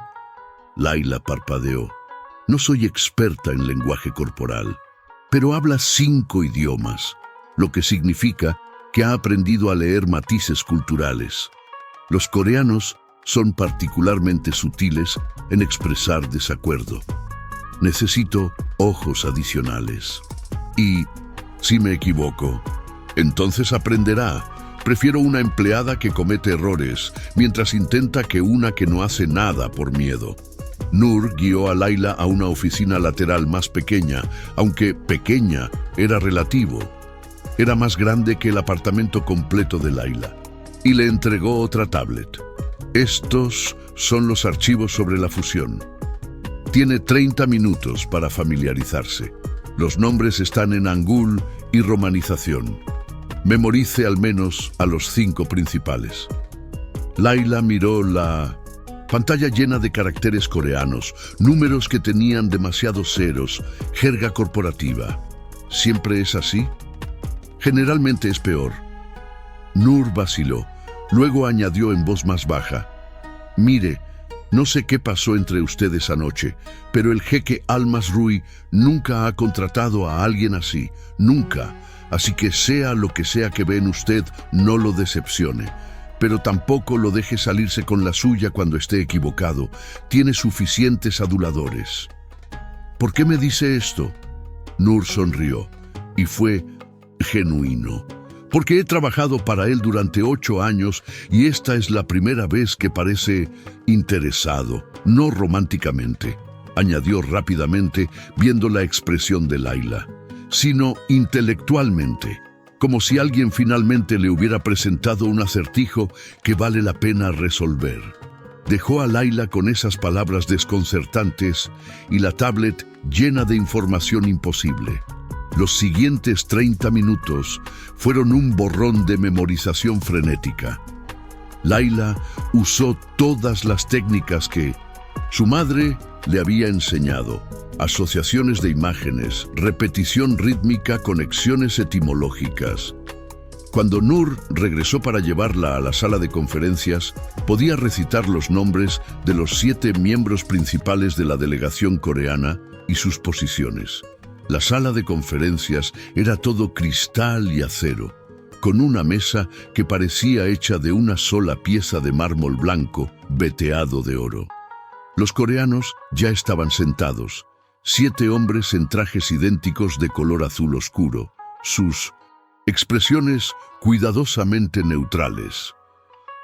Laila parpadeó. «No soy experta en lenguaje corporal, pero habla 5 idiomas, lo que significa que ha aprendido a leer matices culturales. Los coreanos son particularmente sutiles en expresar desacuerdo. Necesito ojos adicionales. Y, si me equivoco, entonces aprenderá. Prefiero una empleada que comete errores, mientras intenta que una que no hace nada por miedo». Nur guió a Laila a una oficina lateral más pequeña, aunque pequeña era relativo. Era más grande que el apartamento completo de Laila. Y le entregó otra tablet. «Estos son los archivos sobre la fusión. Tiene 30 minutos para familiarizarse. Los nombres están en hangul y romanización. Memorice al menos a los 5 principales. Laila miró la pantalla llena de caracteres coreanos, números que tenían demasiados ceros, jerga corporativa. ¿Siempre es así? Generalmente es peor. Nur vaciló. Luego añadió en voz más baja: Mire, no sé qué pasó entre ustedes anoche, pero el jeque Al-Masrui nunca ha contratado a alguien así, nunca. Así que sea lo que sea que ve en usted, no lo decepcione. Pero tampoco lo deje salirse con la suya cuando esté equivocado. Tiene suficientes aduladores. ¿Por qué me dice esto? Nur sonrió, y fue genuino. Porque he trabajado para él durante 8 años y esta es la primera vez que parece interesado, no románticamente, añadió rápidamente, viendo la expresión de Laila, sino intelectualmente, como si alguien finalmente le hubiera presentado un acertijo que vale la pena resolver. Dejó a Laila con esas palabras desconcertantes y la tablet llena de información imposible. Los siguientes 30 minutos fueron un borrón de memorización frenética. Laila usó todas las técnicas que su madre le había enseñado: asociaciones de imágenes, repetición rítmica, conexiones etimológicas. Cuando Nur regresó para llevarla a la sala de conferencias, podía recitar los nombres de los 7 miembros principales de la delegación coreana y sus posiciones. La sala de conferencias era todo cristal y acero, con una mesa que parecía hecha de una sola pieza de mármol blanco veteado de oro. Los coreanos ya estaban sentados, 7 hombres en trajes idénticos de color azul oscuro, sus expresiones cuidadosamente neutrales.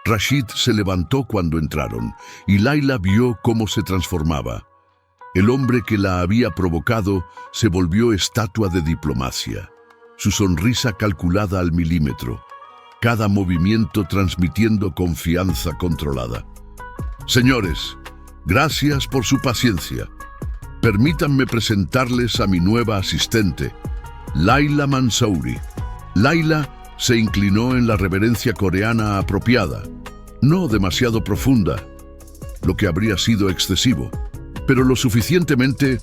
Rashid se levantó cuando entraron, y Laila vio cómo se transformaba. El hombre que la había provocado se volvió estatua de diplomacia, su sonrisa calculada al milímetro, cada movimiento transmitiendo confianza controlada. Señores, gracias por su paciencia. Permítanme presentarles a mi nueva asistente, Laila Mansouri. Laila se inclinó en la reverencia coreana apropiada, no demasiado profunda, lo que habría sido excesivo, pero lo suficientemente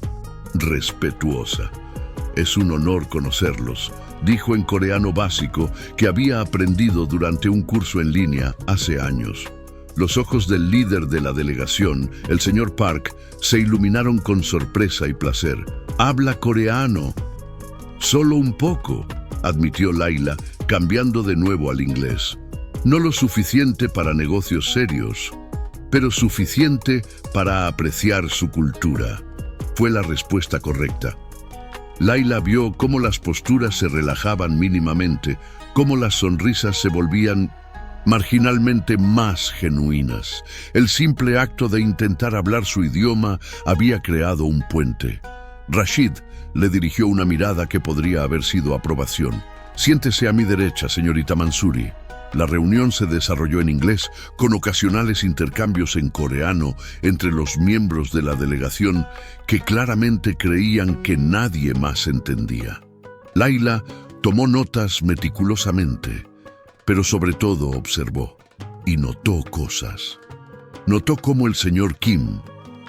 respetuosa. Es un honor conocerlos, dijo en coreano básico que había aprendido durante un curso en línea hace años. Los ojos del líder de la delegación, el señor Park, se iluminaron con sorpresa y placer. «Habla coreano». «Solo un poco», admitió Laila, cambiando de nuevo al inglés. «No lo suficiente para negocios serios, pero suficiente para apreciar su cultura», fue la respuesta correcta. Laila vio cómo las posturas se relajaban mínimamente, cómo las sonrisas se volvían marginalmente más genuinas. El simple acto de intentar hablar su idioma había creado un puente. Rashid le dirigió una mirada que podría haber sido aprobación. «Siéntese a mi derecha, señorita Mansouri». La reunión se desarrolló en inglés, con ocasionales intercambios en coreano entre los miembros de la delegación que claramente creían que nadie más entendía. Laila tomó notas meticulosamente, pero sobre todo observó y notó cosas. Notó cómo el señor Kim,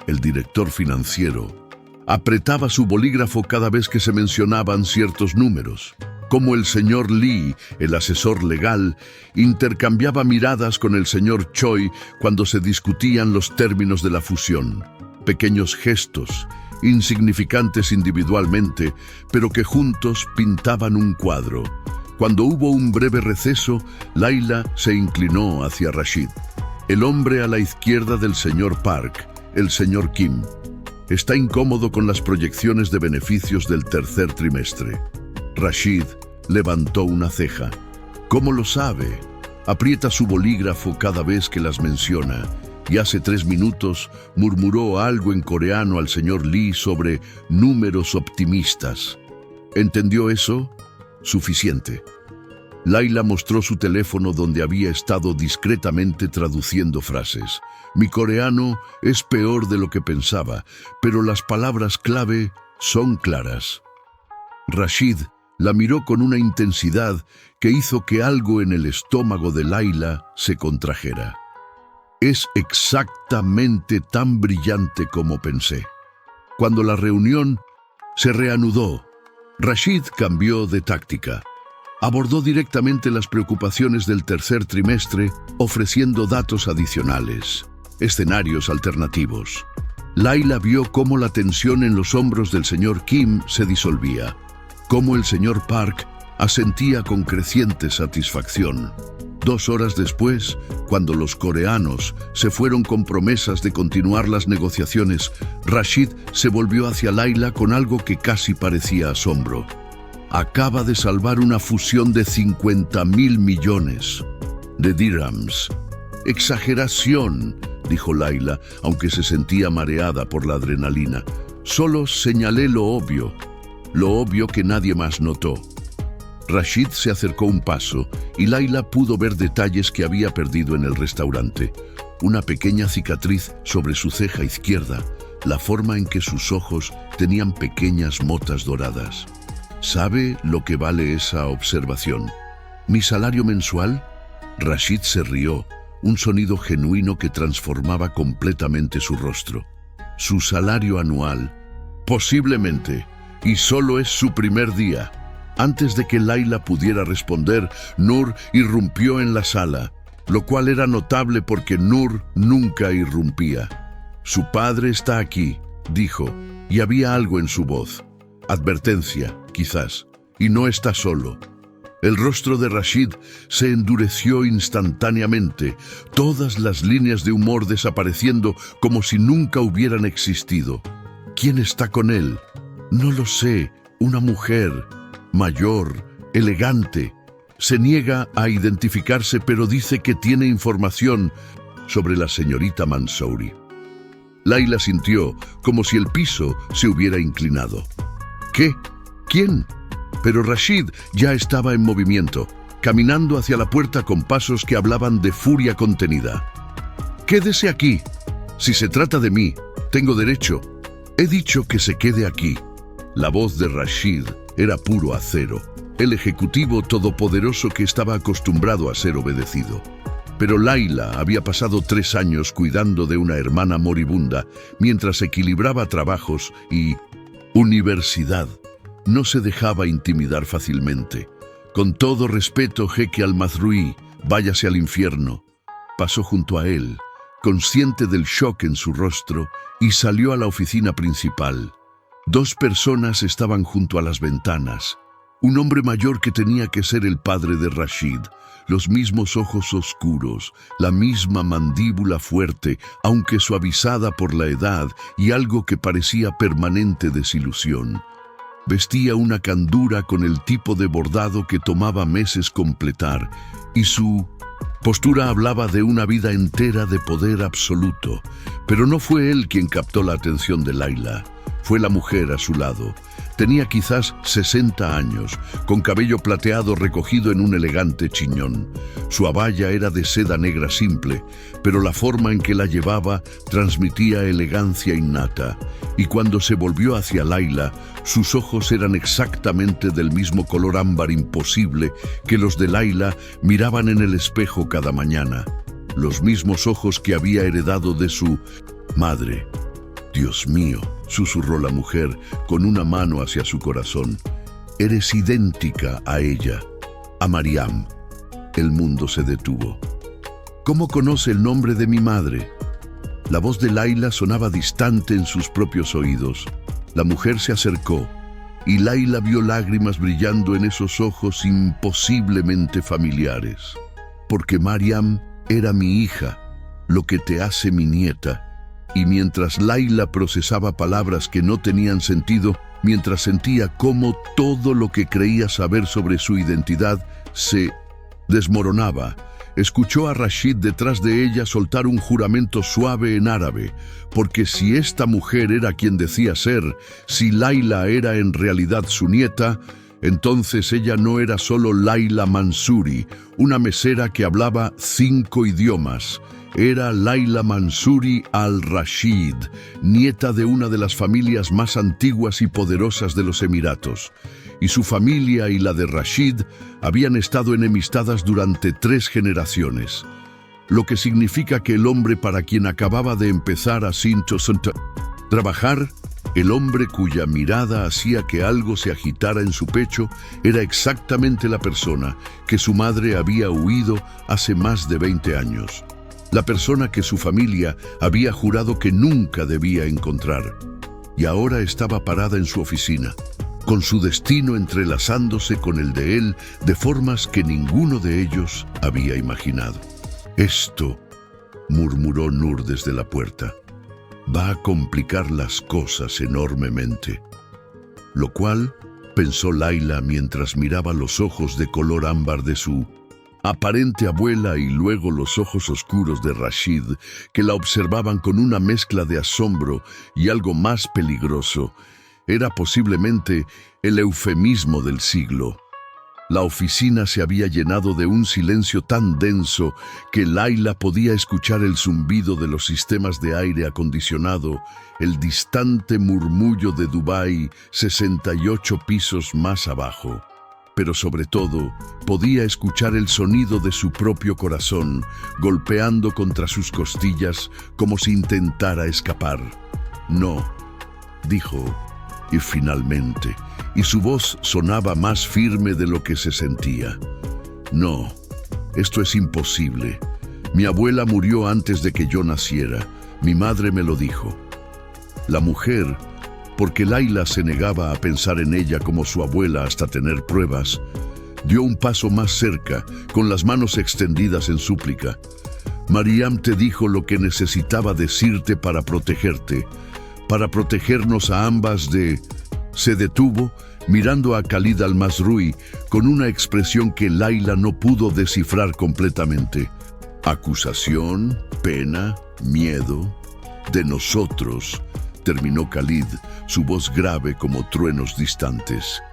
el director financiero, apretaba su bolígrafo cada vez que se mencionaban ciertos números. Cómo el señor Lee, el asesor legal, intercambiaba miradas con el señor Choi cuando se discutían los términos de la fusión. Pequeños gestos, insignificantes individualmente, pero que juntos pintaban un cuadro. Cuando hubo un breve receso, Laila se inclinó hacia Rashid. El hombre a la izquierda del señor Park, el señor Kim, está incómodo con las proyecciones de beneficios del tercer trimestre. Rashid levantó una ceja. ¿Cómo lo sabe? Aprieta su bolígrafo cada vez que las menciona, y hace 3 minutos murmuró algo en coreano al señor Lee sobre números optimistas. ¿Entendió eso? Suficiente. Laila mostró su teléfono donde había estado discretamente traduciendo frases. Mi coreano es peor de lo que pensaba, pero las palabras clave son claras. Rashid La miró con una intensidad que hizo que algo en el estómago de Layla se contrajera. Es exactamente tan brillante como pensé. Cuando la reunión se reanudó, Rashid cambió de táctica. Abordó directamente las preocupaciones del tercer trimestre, ofreciendo datos adicionales, escenarios alternativos. Layla vio cómo la tensión en los hombros del señor Kim se disolvía, cómo el señor Park asentía con creciente satisfacción. 2 horas después, cuando los coreanos se fueron con promesas de continuar las negociaciones, Rashid se volvió hacia Layla con algo que casi parecía asombro. Acaba de salvar una fusión de 50.000 millones de dirhams. Exageración, dijo Layla, aunque se sentía mareada por la adrenalina. Solo señalé lo obvio que nadie más notó. Rashid se acercó un paso y Layla pudo ver detalles que había perdido en el restaurante. Una pequeña cicatriz sobre su ceja izquierda, la forma en que sus ojos tenían pequeñas motas doradas. ¿Sabe lo que vale esa observación? ¿Mi salario mensual? Rashid se rió, un sonido genuino que transformaba completamente su rostro. Su salario anual. Posiblemente, y solo es su primer día. Antes de que Layla pudiera responder, Nur irrumpió en la sala, lo cual era notable porque Nur nunca irrumpía. «Su padre está aquí», dijo, y había algo en su voz. Advertencia, quizás, y no está solo. El rostro de Rashid se endureció instantáneamente, todas las líneas de humor desapareciendo como si nunca hubieran existido. ¿Quién está con él? No lo sé, una mujer, mayor, elegante. Se niega a identificarse, pero dice que tiene información sobre la señorita Mansouri. Layla sintió como si el piso se hubiera inclinado. ¿Qué? ¿Quién? Pero Rashid ya estaba en movimiento, caminando hacia la puerta con pasos que hablaban de furia contenida. «Quédese aquí. Si se trata de mí, tengo derecho. He dicho que se quede aquí». La voz de Rashid era puro acero, el ejecutivo todopoderoso que estaba acostumbrado a ser obedecido. Pero Layla había pasado 3 años cuidando de una hermana moribunda mientras equilibraba trabajos y universidad. No se dejaba intimidar fácilmente. «Con todo respeto, jeque al-Mazrui, váyase al infierno». Pasó junto a él, consciente del shock en su rostro, y salió a la oficina principal. 2 personas estaban junto a las ventanas. Un hombre mayor que tenía que ser el padre de Rashid, los mismos ojos oscuros, la misma mandíbula fuerte, aunque suavizada por la edad y algo que parecía permanente desilusión. Vestía una candura con el tipo de bordado que tomaba meses completar, y su postura hablaba de una vida entera de poder absoluto. Pero no fue él quien captó la atención de Layla. Fue la mujer a su lado. Tenía quizás 60 años, con cabello plateado recogido en un elegante chiñón. Su abaya era de seda negra simple, pero la forma en que la llevaba transmitía elegancia innata. Y cuando se volvió hacia Layla, sus ojos eran exactamente del mismo color ámbar imposible que los de Layla miraban en el espejo cada mañana. Los mismos ojos que había heredado de su madre. «Dios mío», susurró la mujer con una mano hacia su corazón. «Eres idéntica a ella, a Mariam». El mundo se detuvo. «¿Cómo conoce el nombre de mi madre?». La voz de Layla sonaba distante en sus propios oídos. La mujer se acercó y Layla vio lágrimas brillando en esos ojos imposiblemente familiares. «Porque Mariam era mi hija, lo que te hace mi nieta». Y mientras Layla procesaba palabras que no tenían sentido, mientras sentía cómo todo lo que creía saber sobre su identidad se desmoronaba, escuchó a Rashid detrás de ella soltar un juramento suave en árabe, porque si esta mujer era quien decía ser, si Layla era en realidad su nieta, entonces ella no era solo Layla Mansouri, una mesera que hablaba 5 idiomas. Era Layla Mansouri al-Rashid, nieta de una de las familias más antiguas y poderosas de los Emiratos. y su familia y la de Rashid habían estado enemistadas durante 3 generaciones, lo que significa que el hombre para quien acababa de empezar a trabajar, el hombre cuya mirada hacía que algo se agitara en su pecho, era exactamente la persona que su madre había huido hace más de 20 años. La persona que su familia había jurado que nunca debía encontrar. Y ahora estaba parada en su oficina, con su destino entrelazándose con el de él de formas que ninguno de ellos había imaginado. «Esto», murmuró Nur desde la puerta, «va a complicar las cosas enormemente». Lo cual, pensó Layla mientras miraba los ojos de color ámbar de su aparente abuela y luego los ojos oscuros de Rashid, que la observaban con una mezcla de asombro y algo más peligroso. Era posiblemente el eufemismo del siglo. La oficina se había llenado de un silencio tan denso que Layla podía escuchar el zumbido de los sistemas de aire acondicionado, el distante murmullo de Dubái 68 pisos más abajo. Pero sobre todo, podía escuchar el sonido de su propio corazón, golpeando contra sus costillas como si intentara escapar. «No», dijo, y finalmente, y su voz sonaba más firme de lo que se sentía. «No, esto es imposible. Mi abuela murió antes de que yo naciera. Mi madre me lo dijo». La mujer, porque Layla se negaba a pensar en ella como su abuela hasta tener pruebas, dio un paso más cerca, con las manos extendidas en súplica. «Mariam te dijo lo que necesitaba decirte para protegerte, para protegernos a ambas de...» Se detuvo, mirando a Khalid al-Masrui con una expresión que Layla no pudo descifrar completamente. «Acusación, pena, miedo, de nosotros», terminó Khalid, su voz grave como truenos distantes.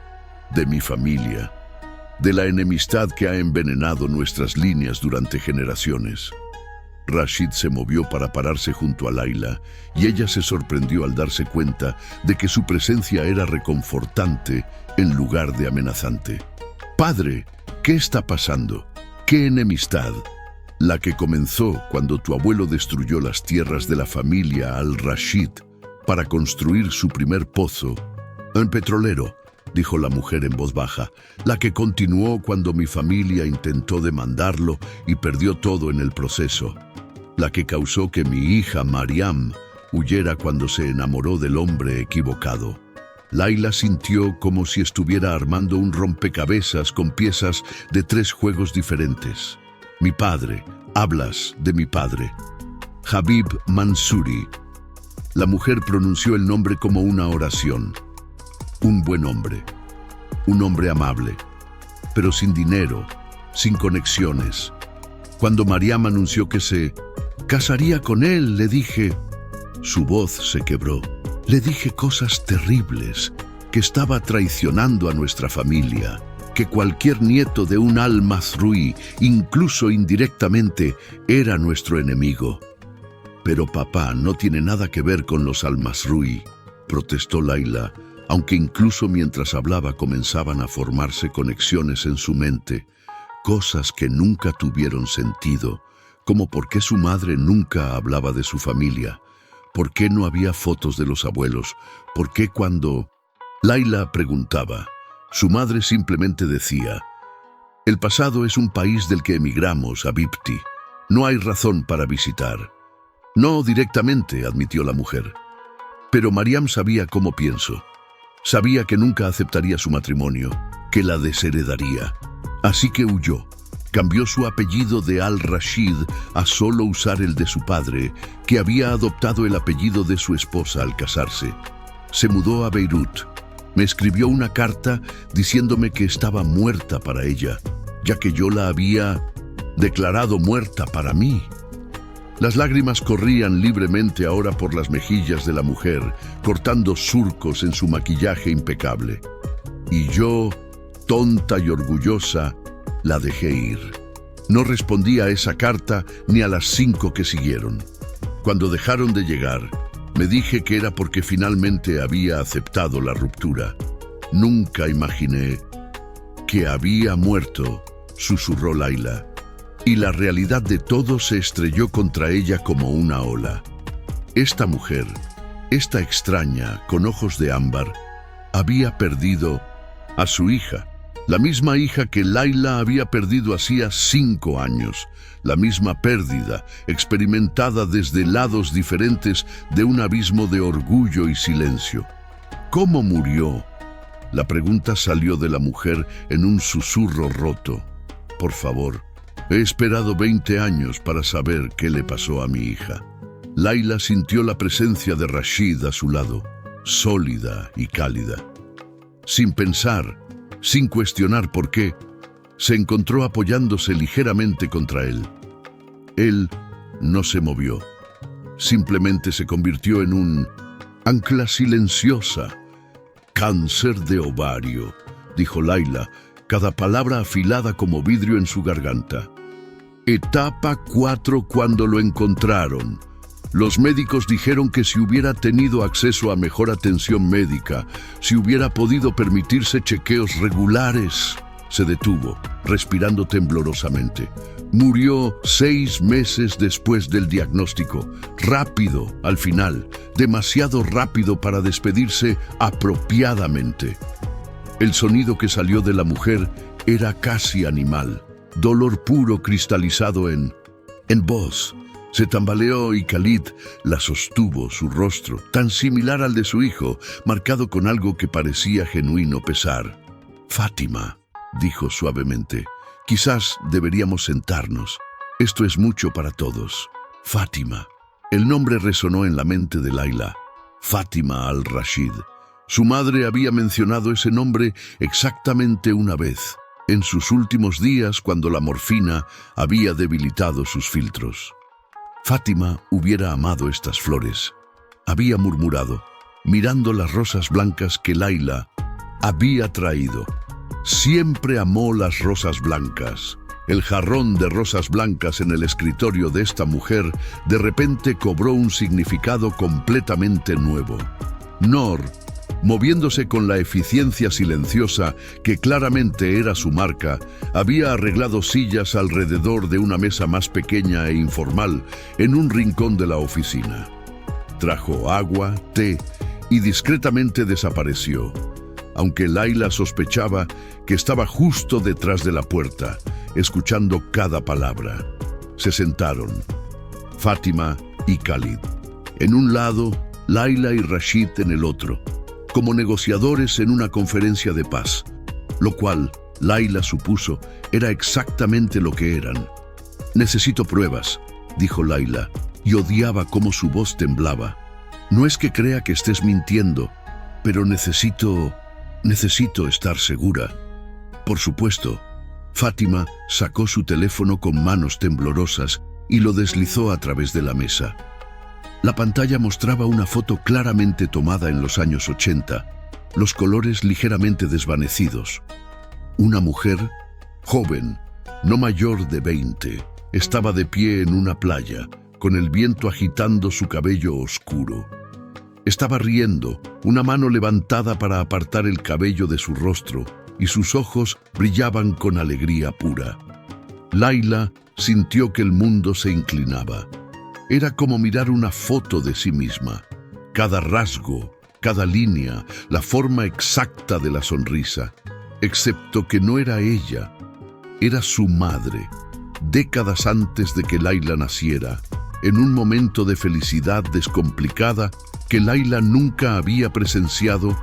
«De mi familia, de la enemistad que ha envenenado nuestras líneas durante generaciones». Rashid se movió para pararse junto a Layla y ella se sorprendió al darse cuenta de que su presencia era reconfortante en lugar de amenazante. «Padre, ¿qué está pasando? ¿Qué enemistad?» «La que comenzó cuando tu abuelo destruyó las tierras de la familia al-Rashid para construir su primer pozo, un petrolero», dijo la mujer en voz baja, «la que continuó cuando mi familia intentó demandarlo y perdió todo en el proceso, la que causó que mi hija Mariam huyera cuando se enamoró del hombre equivocado». Layla sintió como si estuviera armando un rompecabezas con piezas de 3 juegos diferentes. «Mi padre, hablas de mi padre. Habib Mansuri». La mujer pronunció el nombre como una oración. Un buen hombre, un hombre amable, pero sin dinero, sin conexiones. Cuando Mariam anunció que se casaría con él, le dije... Su voz se quebró. «Le dije cosas terribles, que estaba traicionando a nuestra familia, que cualquier nieto de un al-Masrui, incluso indirectamente, era nuestro enemigo». «Pero papá no tiene nada que ver con los al-Masrui», protestó Layla, aunque incluso mientras hablaba comenzaban a formarse conexiones en su mente, cosas que nunca tuvieron sentido, como por qué su madre nunca hablaba de su familia, por qué no había fotos de los abuelos, por qué cuando... Layla preguntaba, su madre simplemente decía, «El pasado es un país del que emigramos, Habibti. No hay razón para visitar». «No directamente», admitió la mujer. «Pero Mariam sabía cómo pienso. Sabía que nunca aceptaría su matrimonio, que la desheredaría. Así que huyó. Cambió su apellido de al-Rashid a solo usar el de su padre, que había adoptado el apellido de su esposa al casarse. Se mudó a Beirut. Me escribió una carta diciéndome que estaba muerta para ella, ya que yo la había declarado muerta para mí». Las lágrimas corrían libremente ahora por las mejillas de la mujer, cortando surcos en su maquillaje impecable. Y yo, tonta y orgullosa, la dejé ir. No respondí a esa carta ni a las 5 que siguieron. Cuando dejaron de llegar, me dije que era porque finalmente había aceptado la ruptura. Nunca imaginé que había muerto, susurró Laila, y la realidad de todo se estrelló contra ella como una ola. Esta mujer, esta extraña, con ojos de ámbar, había perdido a su hija, la misma hija que Laila había perdido hacía 5 años, la misma pérdida, experimentada desde lados diferentes de un abismo de orgullo y silencio. ¿Cómo murió? La pregunta salió de la mujer en un susurro roto. Por favor, he esperado 20 años para saber qué le pasó a mi hija. Laila sintió la presencia de Rashid a su lado, sólida y cálida. Sin pensar, sin cuestionar por qué, se encontró apoyándose ligeramente contra él. Él no se movió. Simplemente se convirtió en un ancla silenciosa. Cáncer de ovario, dijo Laila, cada palabra afilada como vidrio en su garganta. Etapa 4 cuando lo encontraron. Los médicos dijeron que si hubiera tenido acceso a mejor atención médica, si hubiera podido permitirse chequeos regulares. Se detuvo, respirando temblorosamente. Murió 6 meses después del diagnóstico. Rápido, al final, demasiado rápido para despedirse apropiadamente. El sonido que salió de la mujer era casi animal, dolor puro cristalizado en voz. Se tambaleó y Khalid la sostuvo, su rostro, tan similar al de su hijo, marcado con algo que parecía genuino pesar. Fátima, dijo suavemente, quizás deberíamos sentarnos. Esto es mucho para todos. Fátima. El nombre resonó en la mente de Laila. Fátima al-Rashid. Su madre había mencionado ese nombre exactamente una vez, en sus últimos días cuando la morfina había debilitado sus filtros. Fátima hubiera amado estas flores, había murmurado, mirando las rosas blancas que Laila había traído. Siempre amó las rosas blancas. El jarrón de rosas blancas en el escritorio de esta mujer de repente cobró un significado completamente nuevo. Noor, moviéndose con la eficiencia silenciosa que claramente era su marca, había arreglado sillas alrededor de una mesa más pequeña e informal en un rincón de la oficina. Trajo agua, té y discretamente desapareció, aunque Laila sospechaba que estaba justo detrás de la puerta, escuchando cada palabra. Se sentaron, Fátima y Khalid. En un lado, Laila y Rashid en el otro, como negociadores en una conferencia de paz, lo cual, Laila supuso, era exactamente lo que eran. Necesito pruebas, dijo Laila, y odiaba cómo su voz temblaba. No es que crea que estés mintiendo, pero necesito estar segura. Por supuesto. Fátima sacó su teléfono con manos temblorosas y lo deslizó a través de la mesa. La pantalla mostraba una foto claramente tomada en los años 80, los colores ligeramente desvanecidos. Una mujer, joven, no mayor de 20, estaba de pie en una playa, con el viento agitando su cabello oscuro. Estaba riendo, una mano levantada para apartar el cabello de su rostro, y sus ojos brillaban con alegría pura. Laila sintió que el mundo se inclinaba. Era como mirar una foto de sí misma. Cada rasgo, cada línea, la forma exacta de la sonrisa. Excepto que no era ella, era su madre, décadas antes de que Laila naciera, en un momento de felicidad descomplicada que Laila nunca había presenciado.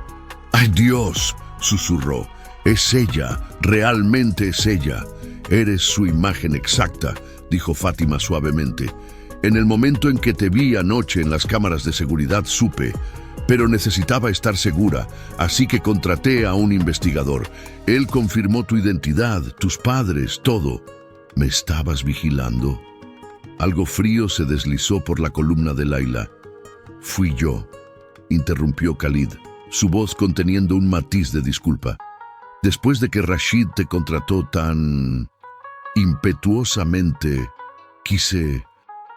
¡Ay, Dios!, susurró. «Es ella, realmente es ella. Eres su imagen exacta», dijo Fátima suavemente. «En el momento en que te vi anoche en las cámaras de seguridad supe, pero necesitaba estar segura, así que contraté a un investigador. Él confirmó tu identidad, tus padres, todo. ¿Me estabas vigilando?» Algo frío se deslizó por la columna de Laila. «Fui yo», interrumpió Khalid, su voz conteniendo un matiz de disculpa. «Después de que Rashid te contrató tan impetuosamente, quise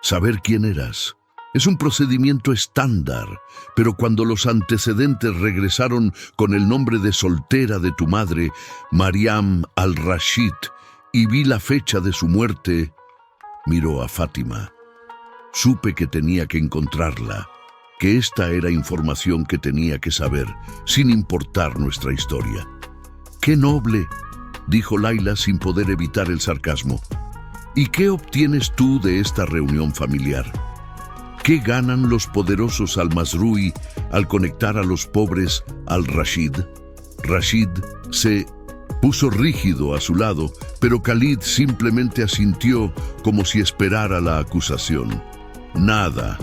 saber quién eras. Es un procedimiento estándar, pero cuando los antecedentes regresaron con el nombre de soltera de tu madre, Mariam al-Rashid, y vi la fecha de su muerte, miró a Fátima. Supe que tenía que encontrarla, que esta era información que tenía que saber, sin importar nuestra historia. ¡Qué noble!, dijo Layla sin poder evitar el sarcasmo. ¿Y qué obtienes tú de esta reunión familiar? ¿Qué ganan los poderosos al-Mazrui al conectar a los pobres al-Rashid? Rashid se puso rígido a su lado, pero Khalid simplemente asintió como si esperara la acusación. Nada,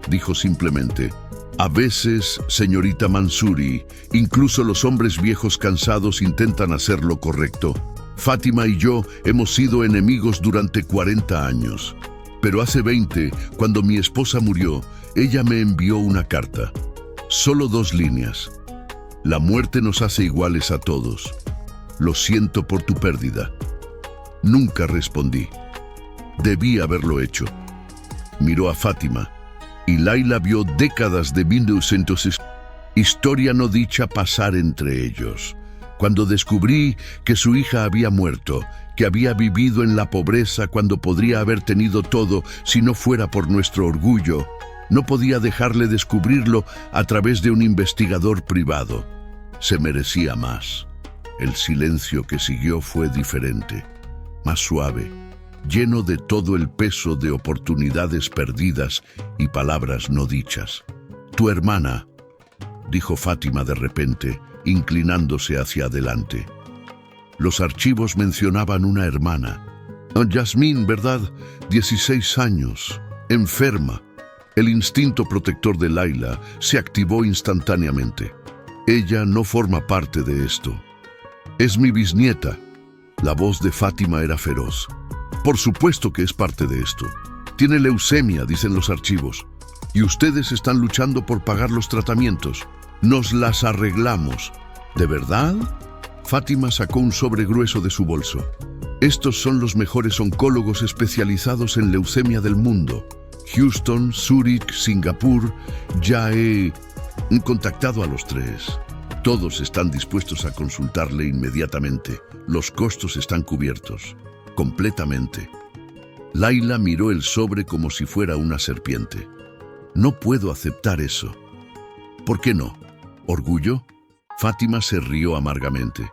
dijo simplemente. A veces, señorita Mansuri, incluso los hombres viejos cansados intentan hacer lo correcto. Fátima y yo hemos sido enemigos durante 40 años. Pero hace 20, cuando mi esposa murió, ella me envió una carta. Solo 2 líneas. La muerte nos hace iguales a todos. Lo siento por tu pérdida. Nunca respondí. Debí haberlo hecho. Miró a Fátima, y Layla vio décadas de 1900 historia no dicha pasar entre ellos. Cuando descubrí que su hija había muerto, que había vivido en la pobreza cuando podría haber tenido todo si no fuera por nuestro orgullo, no podía dejarle descubrirlo a través de un investigador privado. Se merecía más. El silencio que siguió fue diferente, más suave, lleno de todo el peso de oportunidades perdidas y palabras no dichas. Tu hermana, dijo Fátima de repente, inclinándose hacia adelante. Los archivos mencionaban una hermana. Yasmín, ¿verdad? 16 años, enferma. El instinto protector de Layla se activó instantáneamente. Ella no forma parte de esto. Es mi bisnieta. La voz de Fátima era feroz. Por supuesto que es parte de esto. Tiene leucemia, dicen los archivos. Y ustedes están luchando por pagar los tratamientos. Nos las arreglamos. ¿De verdad? Fátima sacó un sobre grueso de su bolso. Estos son los mejores oncólogos especializados en leucemia del mundo. Houston, Zúrich, Singapur. Ya he contactado a los 3. Todos están dispuestos a consultarle inmediatamente. Los costos están cubiertos. Completamente. Layla miró el sobre como si fuera una serpiente. No puedo aceptar eso. ¿Por qué no? ¿Orgullo? Fátima se rió amargamente.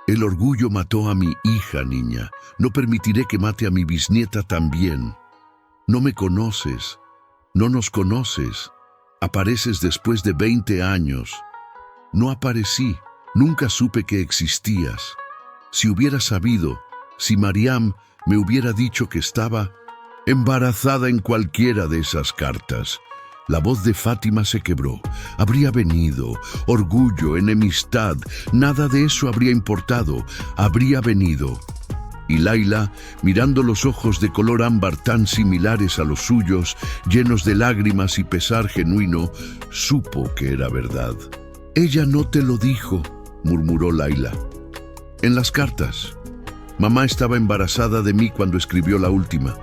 El orgullo mató a mi hija, niña. No permitiré que mate a mi bisnieta también. No me conoces. No nos conoces. Apareces después de 20 años. No aparecí. Nunca supe que existías. Si hubiera sabido, si Mariam me hubiera dicho que estaba embarazada en cualquiera de esas cartas. La voz de Fátima se quebró. Habría venido. Orgullo, enemistad, nada de eso habría importado. Habría venido. Y Layla, mirando los ojos de color ámbar tan similares a los suyos, llenos de lágrimas y pesar genuino, supo que era verdad. Ella no te lo dijo, murmuró Layla. En las cartas. Mamá estaba embarazada de mí cuando escribió la última.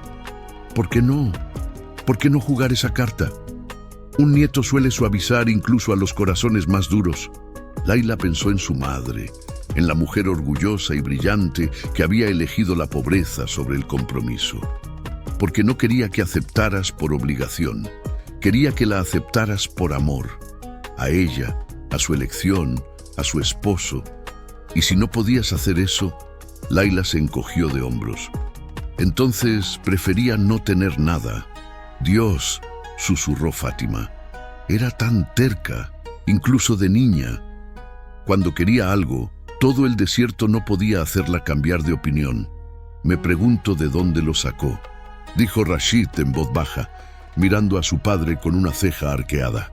¿Por qué no? ¿Por qué no jugar esa carta? Un nieto suele suavizar incluso a los corazones más duros. Layla pensó en su madre, en la mujer orgullosa y brillante que había elegido la pobreza sobre el compromiso. Porque no quería que aceptaras por obligación. Quería que la aceptaras por amor. A ella, a su elección, a su esposo. Y si no podías hacer eso, Layla se encogió de hombros. Entonces prefería no tener nada. Dios, susurró Fátima. Era tan terca, incluso de niña. Cuando quería algo, todo el desierto no podía hacerla cambiar de opinión. Me pregunto de dónde lo sacó, dijo Rashid en voz baja, mirando a su padre con una ceja arqueada.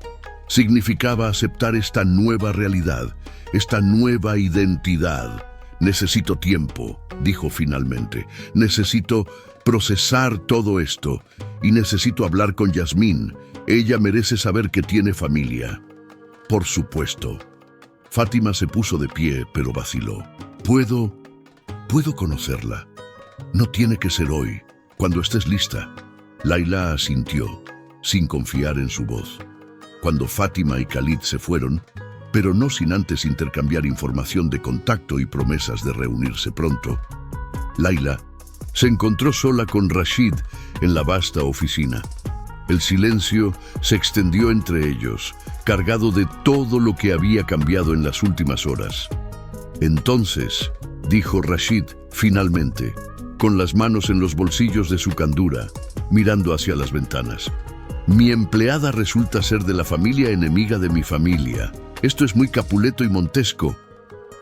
Significaba aceptar esta nueva realidad, esta nueva identidad. Necesito tiempo, dijo finalmente. Necesito procesar todo esto y necesito hablar con Yasmín. Ella merece saber que tiene familia. Por supuesto. Fátima se puso de pie, pero vaciló. Puedo conocerla. No tiene que ser hoy, cuando estés lista. Layla asintió. sin confiar en su voz. Cuando Fátima y Khalid se fueron, pero no sin antes intercambiar información de contacto y promesas de reunirse pronto, Layla se encontró sola con Rashid en la vasta oficina. El silencio se extendió entre ellos, cargado de todo lo que había cambiado en las últimas horas. Entonces, dijo Rashid, finalmente, con las manos en los bolsillos de su candura, mirando hacia las ventanas. Mi empleada resulta ser de la familia enemiga de mi familia. Esto es muy Capuleto y Montesco.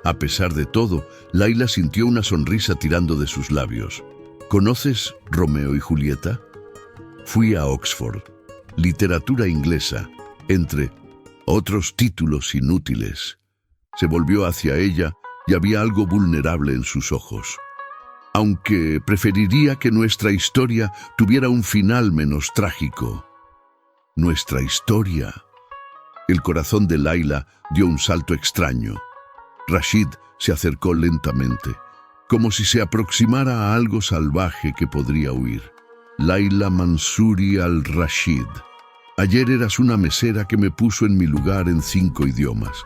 A pesar de todo, Layla sintió una sonrisa tirando de sus labios. ¿Conoces Romeo y Julieta? Fui a Oxford. Literatura inglesa, entre otros títulos inútiles. Se volvió hacia ella y había algo vulnerable en sus ojos. Aunque preferiría que nuestra historia tuviera un final menos trágico. Nuestra historia. El corazón de Layla dio un salto extraño. Rashid se acercó lentamente, como si se aproximara a algo salvaje que podría huir. Layla Mansouri al-Rashid. Ayer eras una mesera que me puso en mi lugar en 5 idiomas.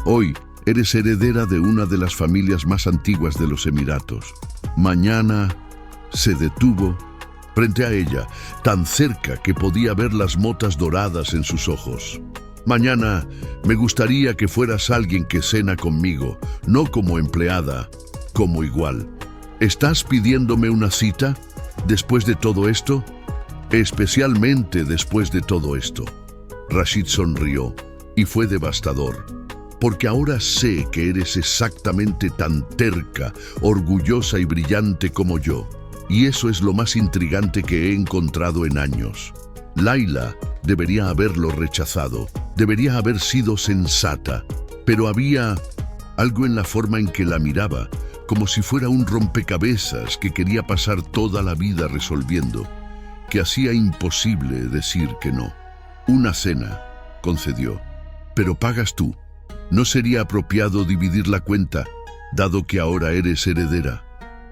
Hoy eres heredera de una de las familias más antiguas de los Emiratos. Mañana se detuvo frente a ella, tan cerca que podía ver las motas doradas en sus ojos. Mañana me gustaría que fueras alguien que cena conmigo, no como empleada, como igual. ¿Estás pidiéndome una cita después de todo esto? Especialmente después de todo esto. Rashid sonrió y fue devastador, porque ahora sé que eres exactamente tan terca, orgullosa y brillante como yo, y eso es lo más intrigante que he encontrado en años. Layla debería haberlo rechazado, debería haber sido sensata, pero había algo en la forma en que la miraba, como si fuera un rompecabezas que quería pasar toda la vida resolviendo, que hacía imposible decir que no. Una cena, concedió, pero pagas tú. ¿No sería apropiado dividir la cuenta, dado que ahora eres heredera?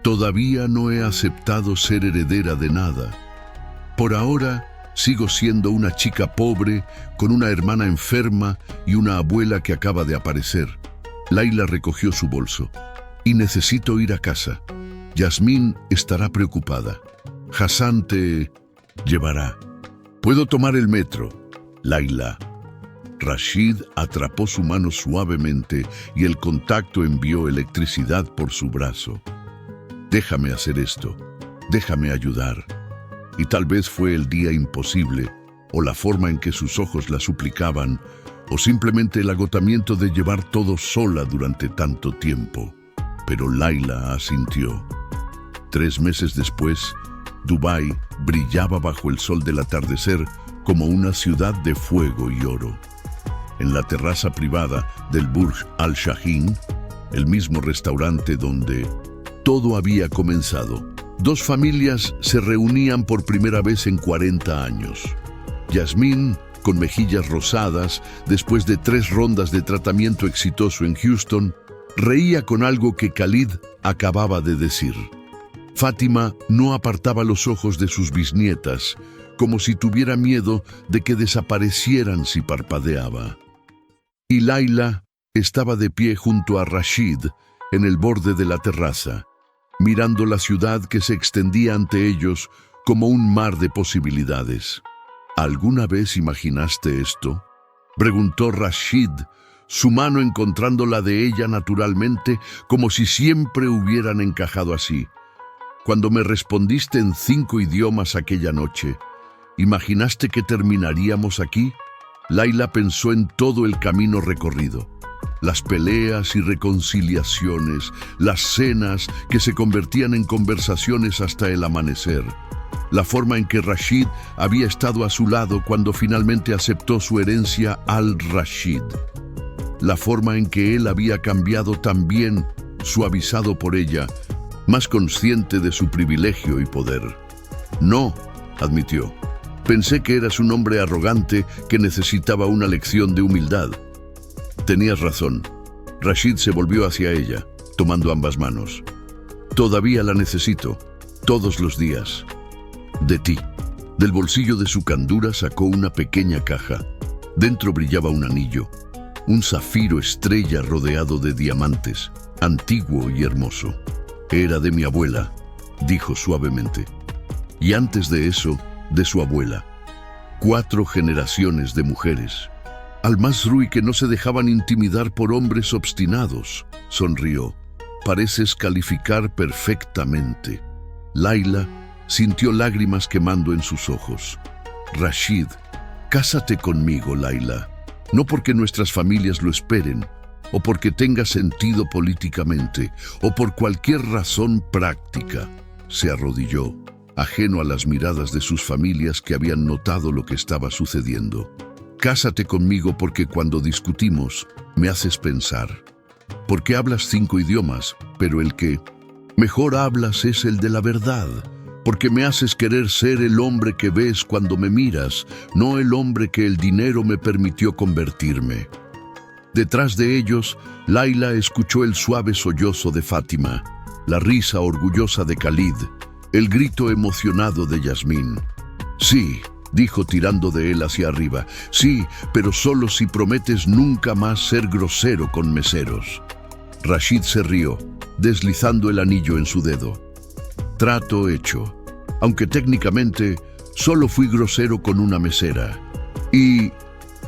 Todavía no he aceptado ser heredera de nada. Por ahora, sigo siendo una chica pobre, con una hermana enferma y una abuela que acaba de aparecer. Layla recogió su bolso. Y necesito ir a casa. Yasmín estará preocupada. Hassan te llevará. ¿Puedo tomar el metro? Layla. Rashid atrapó su mano suavemente y el contacto envió electricidad por su brazo. Déjame hacer esto. Déjame ayudar. Y tal vez fue el día imposible, o la forma en que sus ojos la suplicaban, o simplemente el agotamiento de llevar todo sola durante tanto tiempo. Pero Layla asintió. 3 meses después, Dubái brillaba bajo el sol del atardecer como una ciudad de fuego y oro. En la terraza privada del Burj Al Shaheen, el mismo restaurante donde todo había comenzado, 2 familias se reunían por primera vez en 40 años. Yasmín, con mejillas rosadas, después de 3 rondas de tratamiento exitoso en Houston, reía con algo que Khalid acababa de decir. Fátima no apartaba los ojos de sus bisnietas, como si tuviera miedo de que desaparecieran si parpadeaba. Y Layla estaba de pie junto a Rashid en el borde de la terraza, mirando la ciudad que se extendía ante ellos como un mar de posibilidades. ¿Alguna vez imaginaste esto?, preguntó Rashid, su mano encontrando la de ella naturalmente, como si siempre hubieran encajado así. Cuando me respondiste en 5 idiomas aquella noche, ¿imaginaste que terminaríamos aquí? Layla pensó en todo el camino recorrido. Las peleas y reconciliaciones, las cenas que se convertían en conversaciones hasta el amanecer. La forma en que Rashid había estado a su lado cuando finalmente aceptó su herencia al-Rashid. La forma en que él había cambiado también, suavizado por ella, más consciente de su privilegio y poder. No, admitió. Pensé que eras un hombre arrogante que necesitaba una lección de humildad. Tenías razón. Rashid se volvió hacia ella, tomando ambas manos. Todavía la necesito, todos los días. De ti. Del bolsillo de su candura sacó una pequeña caja. Dentro brillaba un anillo, un zafiro estrella rodeado de diamantes, antiguo y hermoso. Era de mi abuela, dijo suavemente. Y antes de eso, de su abuela. 4 generaciones de mujeres. Al-Masrui, que no se dejaban intimidar por hombres obstinados, sonrió. Pareces calificar perfectamente. Layla sintió lágrimas quemando en sus ojos. Rashid, cásate conmigo, Layla. No porque nuestras familias lo esperen, o porque tenga sentido políticamente, o por cualquier razón práctica. Se arrodilló, ajeno a las miradas de sus familias que habían notado lo que estaba sucediendo. Cásate conmigo porque cuando discutimos me haces pensar. Porque hablas 5 idiomas, pero el que mejor hablas es el de la verdad. Porque me haces querer ser el hombre que ves cuando me miras, no el hombre que el dinero me permitió convertirme. Detrás de ellos, Layla escuchó el suave sollozo de Fátima, la risa orgullosa de Khalid, el grito emocionado de Yasmín. Sí, dijo tirando de él hacia arriba, sí, pero solo si prometes nunca más ser grosero con meseros. Rashid se rió, deslizando el anillo en su dedo. Trato hecho, aunque técnicamente solo fui grosero con una mesera. Y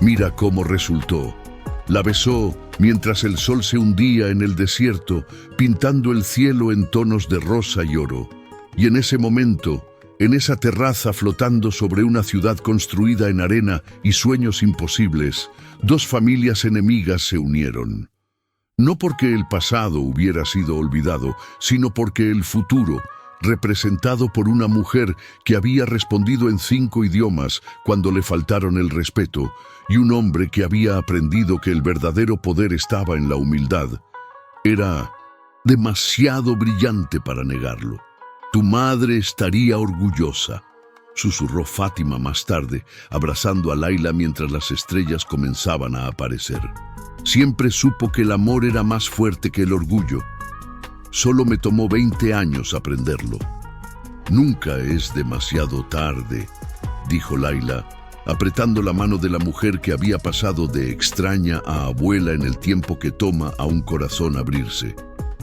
mira cómo resultó. La besó mientras el sol se hundía en el desierto, pintando el cielo en tonos de rosa y oro. Y en ese momento, en esa terraza flotando sobre una ciudad construida en arena y sueños imposibles, 2 familias enemigas se unieron. No porque el pasado hubiera sido olvidado, sino porque el futuro, representado por una mujer que había respondido en 5 idiomas cuando le faltaron el respeto, y un hombre que había aprendido que el verdadero poder estaba en la humildad, era demasiado brillante para negarlo. Tu madre estaría orgullosa, susurró Fátima más tarde, abrazando a Layla mientras las estrellas comenzaban a aparecer. Siempre supo que el amor era más fuerte que el orgullo. Solo me tomó 20 años aprenderlo. Nunca es demasiado tarde, dijo Layla, apretando la mano de la mujer que había pasado de extraña a abuela en el tiempo que toma a un corazón abrirse.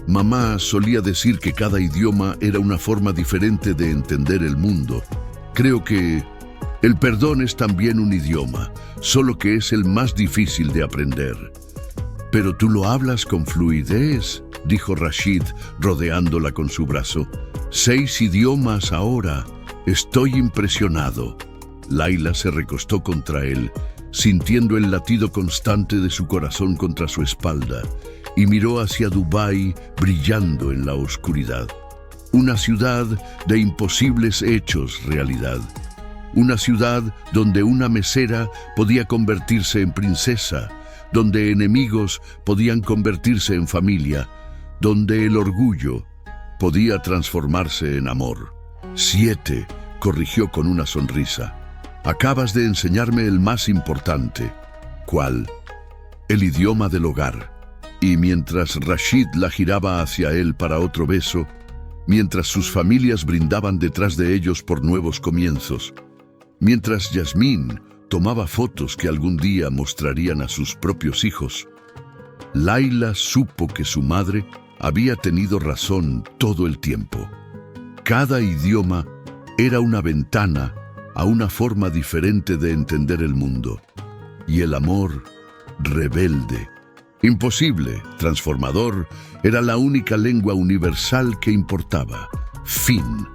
Mamá solía decir que cada idioma era una forma diferente de entender el mundo. Creo que el perdón es también un idioma, solo que es el más difícil de aprender. Pero tú lo hablas con fluidez, dijo Rashid, rodeándola con su brazo. 6 idiomas ahora. Estoy impresionado. Layla se recostó contra él, sintiendo el latido constante de su corazón contra su espalda, y miró hacia Dubái brillando en la oscuridad. Una ciudad de imposibles hechos realidad. Una ciudad donde una mesera podía convertirse en princesa, donde enemigos podían convertirse en familia, donde el orgullo podía transformarse en amor. 7, corrigió con una sonrisa. Acabas de enseñarme el más importante. ¿Cuál? El idioma del hogar. Y mientras Rashid la giraba hacia él para otro beso, mientras sus familias brindaban detrás de ellos por nuevos comienzos, mientras Yasmín tomaba fotos que algún día mostrarían a sus propios hijos, Layla supo que su madre había tenido razón todo el tiempo. Cada idioma era una ventana a una forma diferente de entender el mundo. Y el amor, rebelde, imposible, transformador, era la única lengua universal que importaba. Fin.